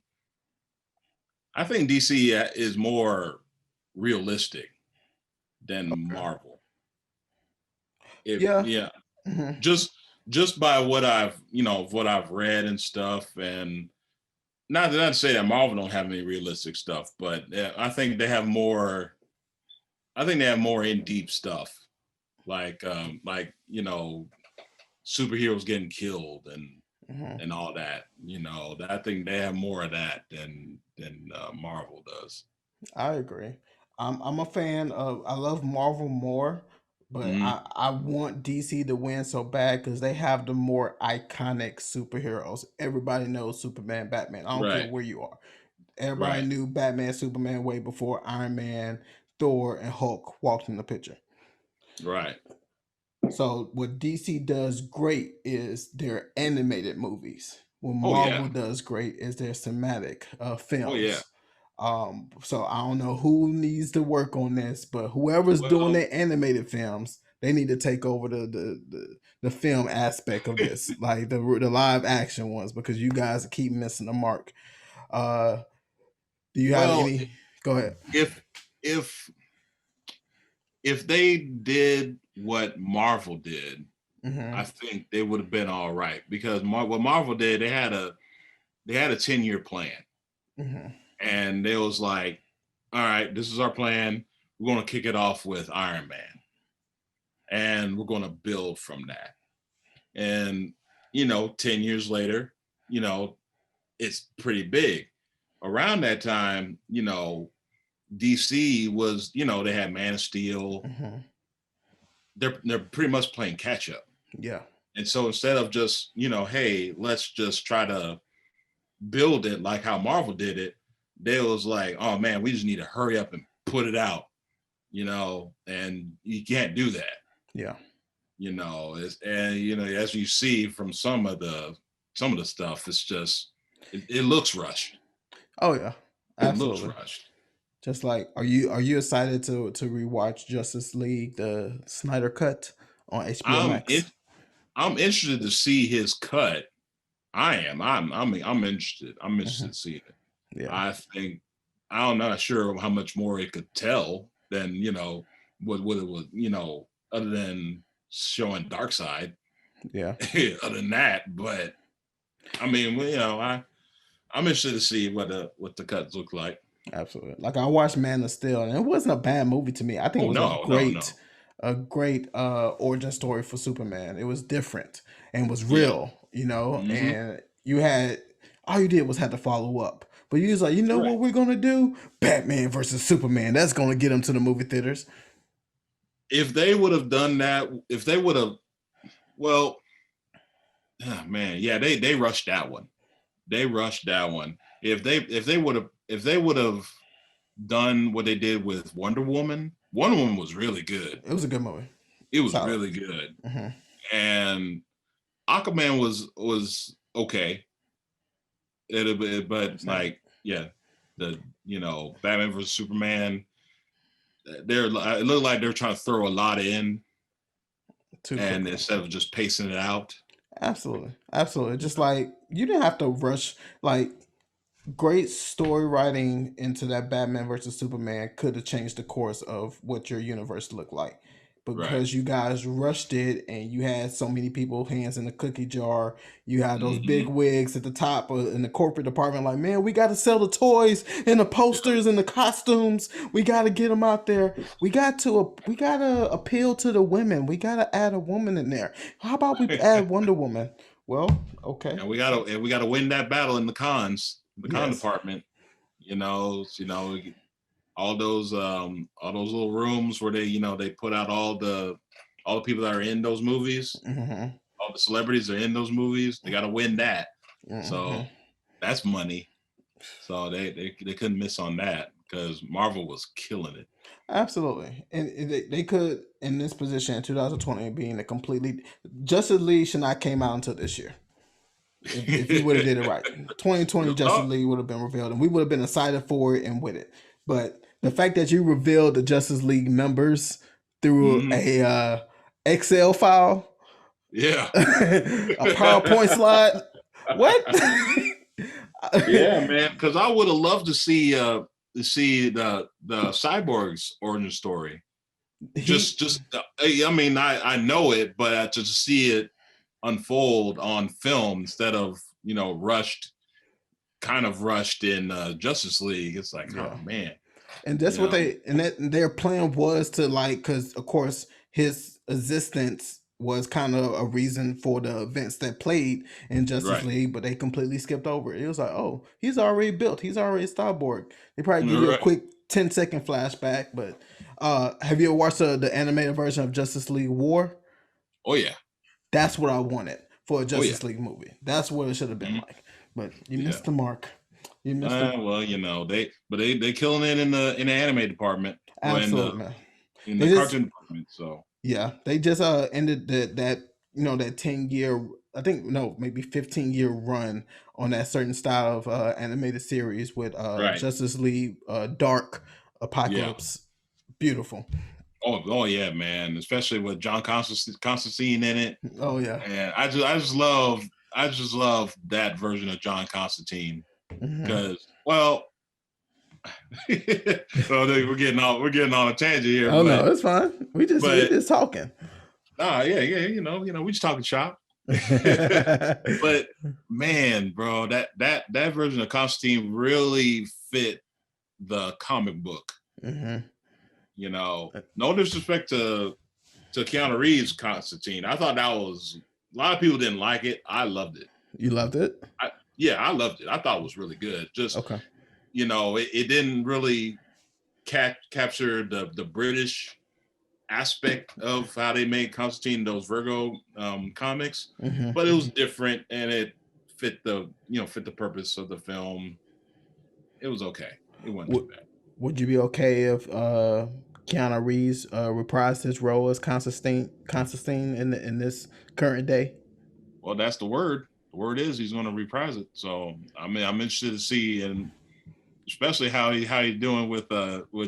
I think DC is more realistic than Okay. Marvel. If Yeah. yeah, just by what I've read and stuff, and not to say that Marvel don't have any realistic stuff, but I think they have more. I think they have more in deep stuff, like superheroes getting killed and all that. I think they have more of that than Marvel does. I agree. I'm a fan of. I love Marvel more, but Mm-hmm. I want DC to win so bad because they have the more iconic superheroes. Everybody knows Superman, Batman. I don't care Right, where you are. Everybody right, knew Batman, Superman way before Iron Man, Thor, and Hulk walked in the picture. right. So what DC does great is their animated movies. What Oh yeah, Marvel does great is their cinematic oh yeah. films. So I don't know who needs to work on this, but whoever's doing Well, their animated films, they need to take over the film aspect of this, like the live action ones, because you guys keep missing the mark. Uh, do you have well, any? Go ahead. if if if they did what Marvel did, I Mm-hmm. think they would have been all right because what Marvel did, they had a 10-year plan, Mm-hmm. and they was like, all right, this is our plan. We're going to kick it off with Iron Man, and we're going to build from that. And 10 years later, you know, it's pretty big. Around that time, DC was, they had Man of Steel. Mm-hmm. They're pretty much playing catch up. Yeah. And so instead of just, hey, let's just try to build it like how Marvel did it, they was like, oh man, we just need to hurry up and put it out, and you can't do that. Yeah. As you see from some of the stuff, it's just it looks rushed. Oh yeah. It looks Absolutely. rushed. Just like, are you excited to rewatch Justice League, the Snyder cut on HBO I'm Max? in, I'm interested to see his cut. I am. I'm interested. I'm interested Hmm. to see it. Yeah. I think I'm not sure how much more it could tell than what it was, other than showing dark side. Yeah. Other than that, but I mean, I'm interested to see what the cuts look like. Absolutely. Like I watched Man of Steel, and it wasn't a bad movie to me. I think it Oh was a no, no, great, no. a great origin story for Superman. It was different and was Yeah. real, Mm-hmm. and you had all you did was had to follow up. But you was like, you know Right. what we're gonna do? Batman versus Superman. That's gonna get them to the movie theaters. If they would have done that, if they would have, well, oh, man, yeah, they rushed that one. They rushed that one. If they would have done what they did with Wonder Woman was really good. It was a good movie. It was Solid. really good. Hmm. And Aquaman was okay. But Same. like, yeah, the Batman versus Superman, it looked like they're trying to throw a lot in, Too and quickly. instead of just pacing it out. Absolutely. Absolutely. Just like you didn't have to rush. Like great story writing into that Batman versus Superman could have changed the course of what your universe looked like. Right. Because you guys rushed it and you had so many people hands in the cookie jar. You had those big Mm-hmm. wigs at the top in the corporate department, like, man, we got to sell the toys and the posters and the costumes. We got to get them out there. We got to appeal to the women. We got to add a woman in there. How about we add Wonder Woman? Well, okay. And we gotta win that battle in the con Yes. department. All those little rooms where they put out all the people that are in those movies, Hmm. all the celebrities are in those movies. They gotta win that. Hmm. So that's money. So they couldn't miss on that because Marvel was killing it. Absolutely. And they could, in this position in 2020, being a completely Justice League should not came out until this year. if he would have did it right. 2020 Justice Oh, League would have been revealed, and we would have been excited for it and with it. But the fact that you revealed the Justice League members through a Excel file, yeah. a PowerPoint slide, what? Yeah, man. Because I would have loved to see the Cyborg's origin story. I mean, I know it, but to see it unfold on film instead of kind of rushed in Justice League. It's like, oh man. And that's what their plan was to, like, because of course his existence was kind of a reason for the events that played in Justice League, but they completely skipped over it. It was like, oh, he's already built, he's already Starborg. They probably give you a quick 10-second flashback, but have you ever watched the animated version of Justice League War? Oh yeah, that's what I wanted for a Justice League movie. That's what it should have been like. But you missed the mark. You missed well, they killing it in the anime department. Absolutely, in the cartoon department. So yeah, they just ended that 10-year, I think maybe 15-year run on that certain style of animated series with Justice League Dark Apocalypse. Yeah. Beautiful. Oh yeah, man! Especially with John Constantine in it. Oh yeah, and I just love that version of John Constantine because well, we're getting on a tangent here. Oh no, it's fine. We just talking. Yeah. We just talking shop. But man, bro, that version of Constantine really fit the comic book. No disrespect to Keanu Reeves' Constantine. I thought that was, a lot of people didn't like it. I loved it. You loved it? I loved it. I thought it was really good. Just it didn't really capture the British aspect of how they made Constantine, those Virgo comics, but it was different and it fit the purpose of the film. It was okay. It wasn't too bad. Would you be okay if Keanu Reeves reprised his role as Constantine in this current day? Well, that's the word. The word is he's going to reprise it. So I mean, I'm interested to see, and especially how he's doing with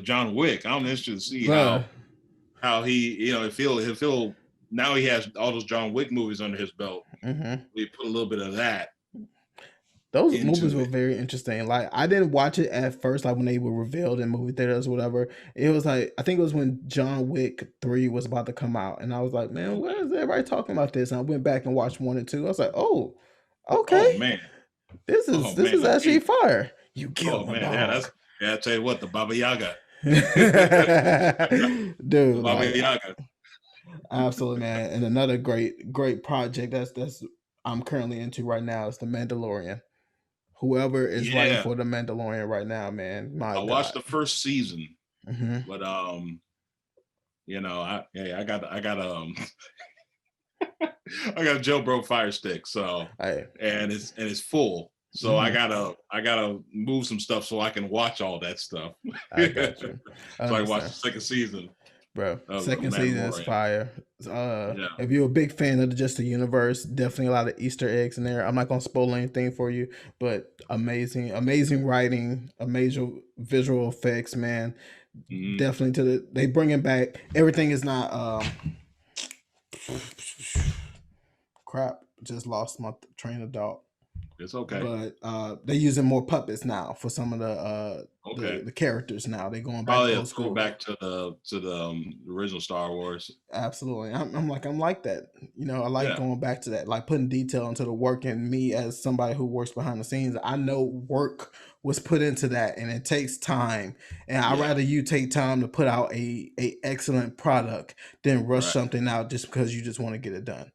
John Wick. I'm interested to see how he he'll feel now he has all those John Wick movies under his belt. We put a little bit of that. Those movies were very interesting. Like, I didn't watch it at first, like when they were revealed in movie theaters or whatever. It was like, I think it was when John Wick 3 was about to come out. And I was like, man, why is everybody talking about this? And I went back and watched 1 and 2. I was like, oh, okay. Oh, man. This is actually fire. You killed my dog. I tell you what, the Baba Yaga. Dude. Baba Yaga. Absolutely, man. And another great project that's I'm currently into right now is The Mandalorian. Whoever is writing for The Mandalorian right now, man. I watched the first season, but I got I got a jailbroke Fire Stick, so and it's full, so I gotta move some stuff so I can watch all that stuff. I got you. So I watched the second season. Bro, second season is fire. If you're a big fan of just the universe, definitely a lot of Easter eggs in there. I'm not gonna spoil anything for you, but amazing writing, amazing visual effects, man. Definitely they bringing back everything. Is not crap. Just lost my train of thought. It's okay. But they're using more puppets now for some of the characters now. They're going back to old school. Back to the original Star Wars. Absolutely. I'm like that. I like going back to that, like putting detail into the work. And me as somebody who works behind the scenes, I know work was put into that and it takes time. And I'd rather you take time to put out a excellent product than rush something out just because you just want to get it done.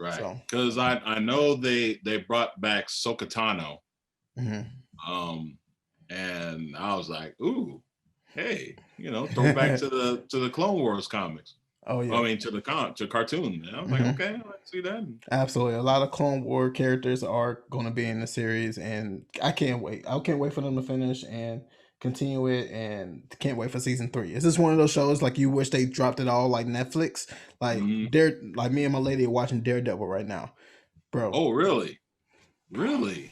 Right, because I know they brought back Sokatano, and I was like, ooh, hey, throw back to the Clone Wars comics. Oh yeah, I mean to cartoon. And I was like, okay, I see that. Absolutely, a lot of Clone War characters are going to be in the series, and I can't wait. I can't wait for them to finish and continue it, and can't wait for season 3. Is this one of those shows like you wish they dropped it all like Netflix? Like like me and my lady are watching Daredevil right now, bro. Oh really? Really?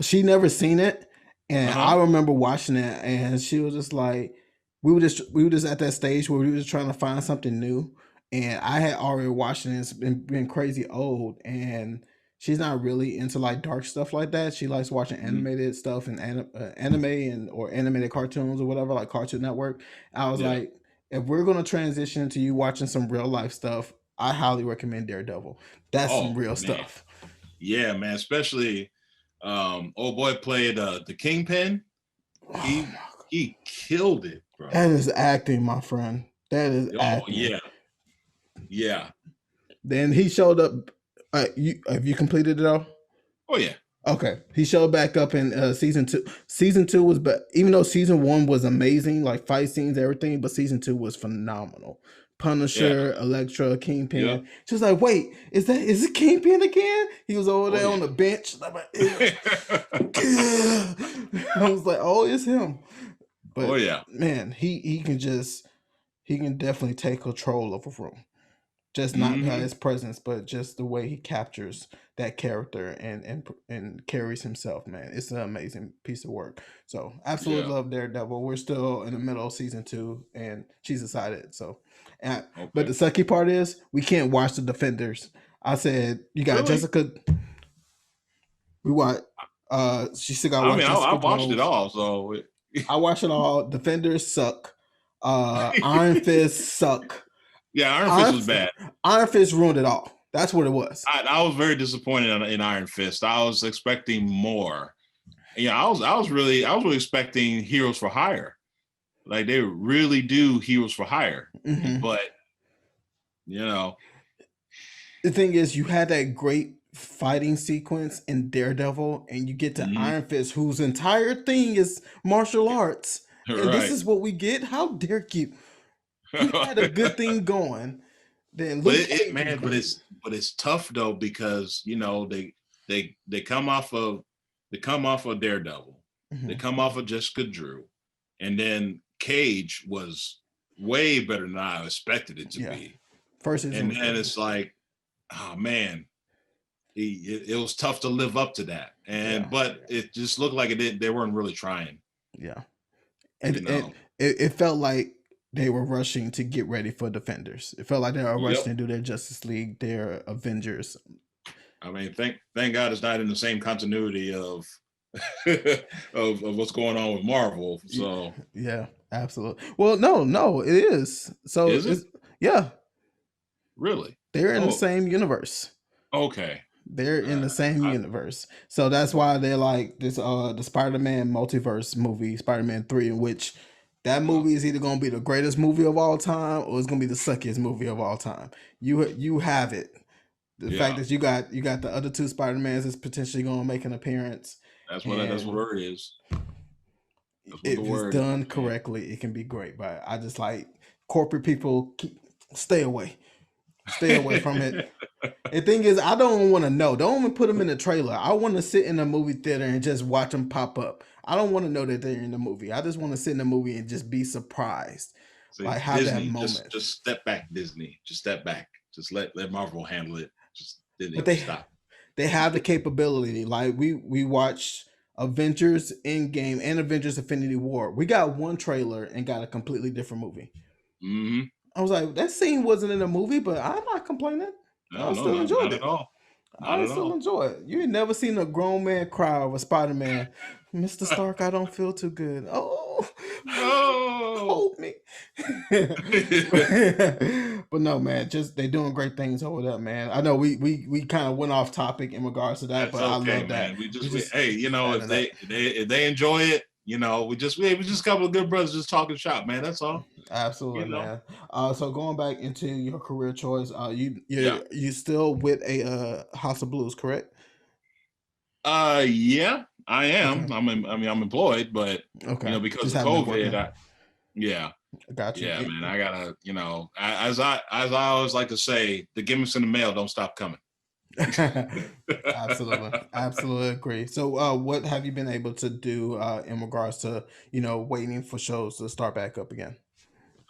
She never seen it, and I Uh-huh. remember watching it, and she was just like, we were just at that stage where we were just trying to find something new, and I had already watched it. And it's been crazy old, and she's not really into like dark stuff like that. She likes watching Mhm. animated stuff and anime and or animated cartoons or whatever, like Cartoon Network. I was Yeah. like, if we're gonna transition to you watching some real life stuff, I highly recommend Daredevil. That's some Oh real man. stuff. Yeah, man. Especially old boy played the Kingpin. Oh He my, he killed it, bro. that is acting, my friend. That is Oh acting. yeah. Yeah. Then he showed up. Have you completed it all? Oh yeah. Okay, he showed back up in season two. Season two was, but even though season one was amazing, like fight scenes, everything, but season two was phenomenal. Yeah. Punisher, Elektra, Yep. Kingpin. She was like, "Wait, is it Kingpin again?" He was over Oh there yeah. on the bench. I'm like, I was like, "Oh, it's him." Oh But yeah. man, he can definitely take control of a room. Just not by Hmm. his presence, but just the way he captures that character and carries himself. Man, it's an amazing piece of work. So Yeah. absolutely love Daredevil. We're still in the middle of season two, and she's excited. So, but Okay. the sucky part is we can't watch the Defenders. I said you got Really? Jessica. We watch. She still got to I watch mean, I Jessica watched it Jones. all, so I watch it all. Defenders suck. Iron Fist suck. yeah, Iron Fist Iron, was bad. Iron Fist ruined it all. That's what it was. I was very disappointed in Iron Fist. I was expecting more. Yeah, I was really expecting Heroes for Hire. Like they really do Heroes for Hire, Hmm. but you know, The thing is, you had that great fighting sequence in Daredevil, and you get to mhm. Iron Fist, whose entire thing is martial arts, and this Right. is what we get. How dare you? You had a good thing going. Then But Luke Cage was man, great. but it's tough though because they come off of Daredevil, they Hmm. come off of Jessica Drew, and then Cage was way better than I expected it to Yeah, be, first season and was then good. it's like, oh man, it was tough to live up to that, Yeah, and but it just looked like it did. They weren't really trying, yeah, you and know. it felt like they were rushing to get ready for Defenders. It felt like they were Yep. rushing to do their Justice League, their Avengers. I mean, thank God it's not in the same continuity of of what's going on with Marvel. So Yeah, absolutely. Well, no, it is. So is it it's yeah, really? they're in the Oh, same universe. okay. They're in the same I, universe. So that's why they're like this the Spider-Man multiverse movie, Spider-Man 3, in which that uh, movie is either gonna be the greatest movie of all time or it's gonna be the suckiest movie of all time. You have it. The fact yeah, that you got the other two Spider-Mans is potentially gonna make an appearance. that's what And word is. That's what the if it's word is, done man. correctly, it can be great. But I just like corporate people stay away. Stay away from it. The thing is, I don't want to know. Don't even put them in the trailer. I want to sit in a movie theater and just watch them pop up. I don't want to know that they're in the movie. I just want to sit in the movie and just be surprised, See, like have that Disney, moment. just step back, Disney. Just step back. Just let Marvel handle it. Just But Disney, they stop. they have the capability. Like we watched Avengers Endgame and Avengers Infinity War. We got one trailer and got a completely different movie. Hmm. I was like, that scene wasn't in the movie, but I'm not complaining. No, I no, still enjoyed not at it. all. Not I at still all. enjoy it. You ain't never seen a grown man cry over Spider Man. Mr. Stark, I don't feel too good. Oh, No. hold me. But no, man, just they doing great things over there, man. I know we kind of went off topic in regards to that, That's but I okay, love that. man. We We just just hey, adding if that. they enjoy it, we just a couple of good brothers just talking shop, man. That's all. Absolutely, You know. man. So going back into your career choice, Yeah. you still with a House of Blues, correct? Yeah, I Okay, am. I'm employed, but okay. because Just of haven't been COVID, working. yeah, I got you. yeah, man. I gotta, as I always like to say, the gimmicks in the mail don't stop coming. Absolutely, absolutely agree. So, what have you been able to do in regards to waiting for shows to start back up again?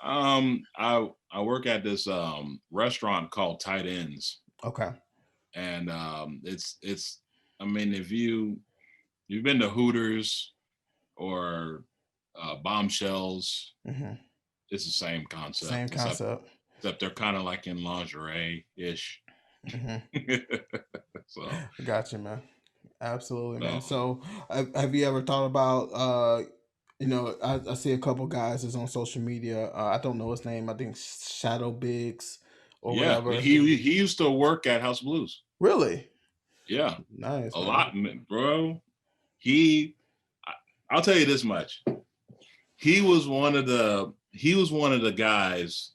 I work at this restaurant called Tight Ends, Okay. and it's I mean, if you've been to Hooters or Bombshells, Mm-hmm. it's the same concept, Same concept. except they're kind of like in lingerie ish. Mm-hmm. So Gotcha, man. Absolutely, man. no, So, have you ever thought about, I see a couple guys that's on social media. I don't know his name. I think Shadow Biggs or yeah, whatever. he used to work at House of Blues. Really Yeah, nice, a man. lot, bro. He, I'll tell you this much. He was one of the guys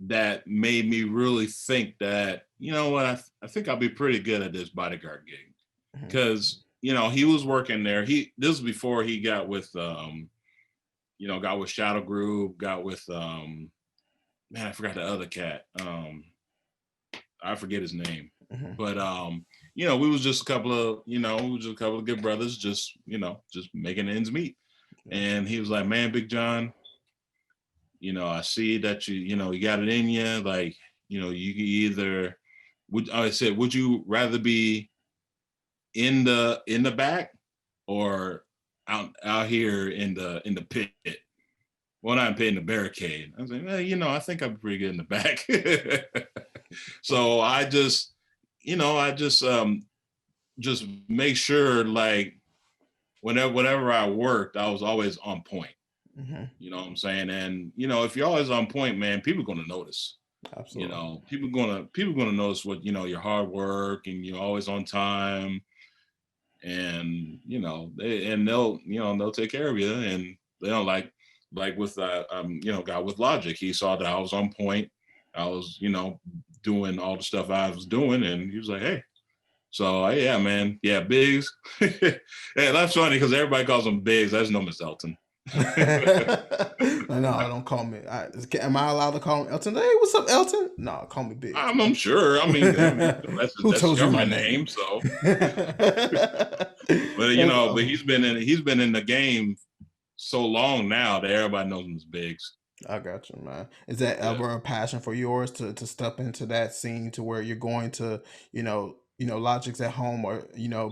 that made me really think that, you know what, I think I'll be pretty good at this bodyguard gig. Mm-hmm. Because, he was working there. This was before he got with Shadow Group, got with man, I forgot the other cat. I forget his name. Mm-hmm. But we was just a couple of, good brothers, just making ends meet. And he was like, man, Big John, I see that you got it in you. Like, you can either I said, would you rather be in the back or out here in the pit? Well, not in pit, in the barricade. I was like, well, I think I'm pretty good in the back. So I just just make sure, like, whenever I worked, I was always on point. Mm-hmm. You know what I'm saying? And if you're always on point, man, people are gonna notice. Absolutely. People gonna notice what your hard work, and you're always on time, and they'll take care of you, and they don't like with guy with Logic. He saw that I was on point. I was doing all the stuff I was doing, and he was like, hey. So yeah, man, yeah, Biggs. Yeah, that's funny because everybody calls him Biggs. I just know him as Elton. No, don't call me. Am I allowed to call him Elton? Hey, what's up, Elton? No, call me Biggs. I'm sure. I mean, Who that's told you my government name? So, but he's been in the game so long now that everybody knows him as Biggs. I got you, man. Is that ever a passion for yours to step into that scene to where you're going to, Logic's at home, or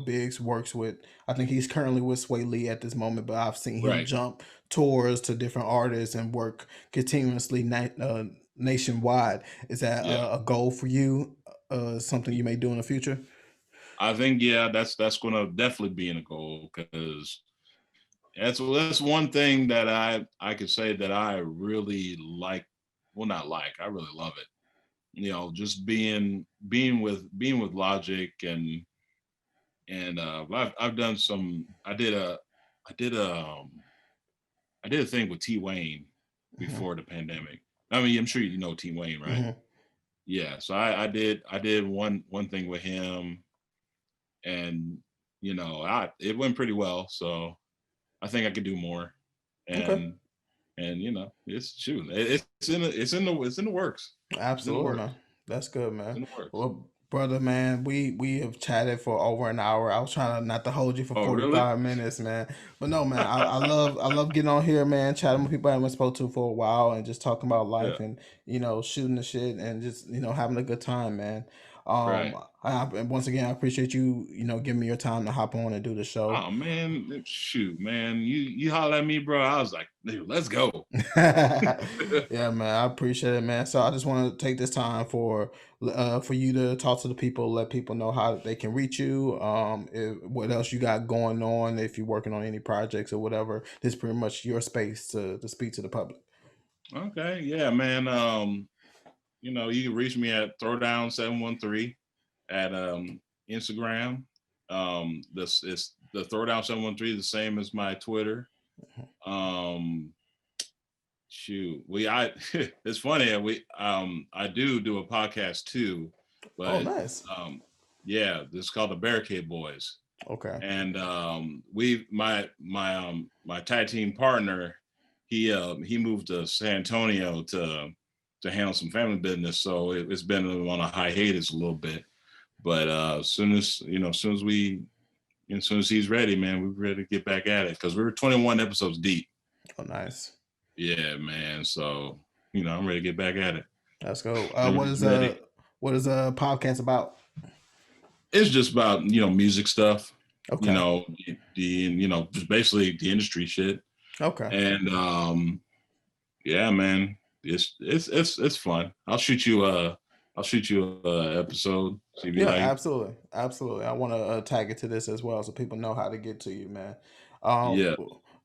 Biggs works with, I think he's currently with Sway Lee at this moment, but I've seen him Right. jump tours to different artists and work continuously nationwide. Is that a goal for you? Something you may do in the future? I think that's going to definitely be in a goal, because that's one thing that I could say that I really like. Well, not like, I really love it. Just being with Logic, and I've done some. I did a thing with T Wayne before the pandemic. I mean, I'm sure you know T Wayne, right? Mm-hmm. Yeah. So I did one thing with him, and it went pretty well. So I think I could do more, Okay. and it's in the works. Absolutely, man. That's good, It's man. in the works. Well, brother, man, we have chatted for over an hour. I was trying to not to hold you for Oh, 45 really? minutes, man. But no, man, I love getting on here, man, chatting with people I haven't spoke to for a while, and just talking about life, Yeah. and shooting the shit, and just having a good time, man. Right. And once again, I appreciate you, giving me your time to hop on and do the show. Oh man, shoot, man, you holler at me, bro. I was like, dude, let's go. Yeah, man, I appreciate it, man. So I just want to take this time for you to talk to the people, let people know how they can reach you. What else you got going on, if you're working on any projects or whatever. This is pretty much your space to speak to the public. Okay, yeah, man. You can reach me at Throwdown713 at Instagram. This is the Throwdown713, the same as my Twitter. Shoot, it's funny, I do a podcast too, but Oh, nice. yeah, this is called the Barricade Boyz. Okay. And my tag team partner, he moved to San Antonio to handle some family business, so it's been on a hiatus a little bit. But as soon as he's ready, man, we're ready to get back at it, because we're 21 episodes deep. Oh, nice. Yeah, man. So I'm ready to get back at it. Let's go. What is a podcast about? It's just about, music stuff. Okay. Just basically the industry shit. Okay. And yeah, man, it's fun. I'll shoot you a episode. See if you Yeah, like. absolutely, absolutely. I want to tag it to this as well, so people know how to get to you, man. Yeah.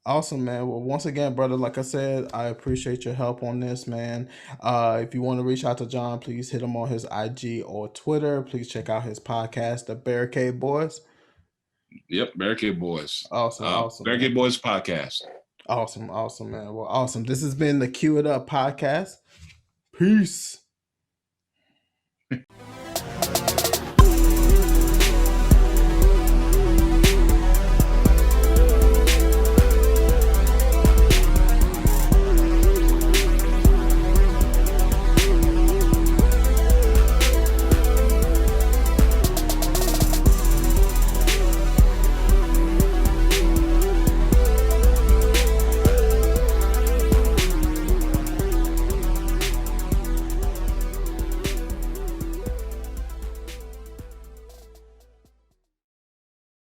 Awesome, man. Well, once again, brother, like I said, I appreciate your help on this, man. If you want to reach out to John, please hit him on his IG or Twitter. Please check out his podcast, The Barricade Boyz. Yep, Barricade Boyz. Awesome, Barricade man. Boyz Podcast. Awesome, man. Well, awesome. This has been the Cue It Up Podcast. Peace.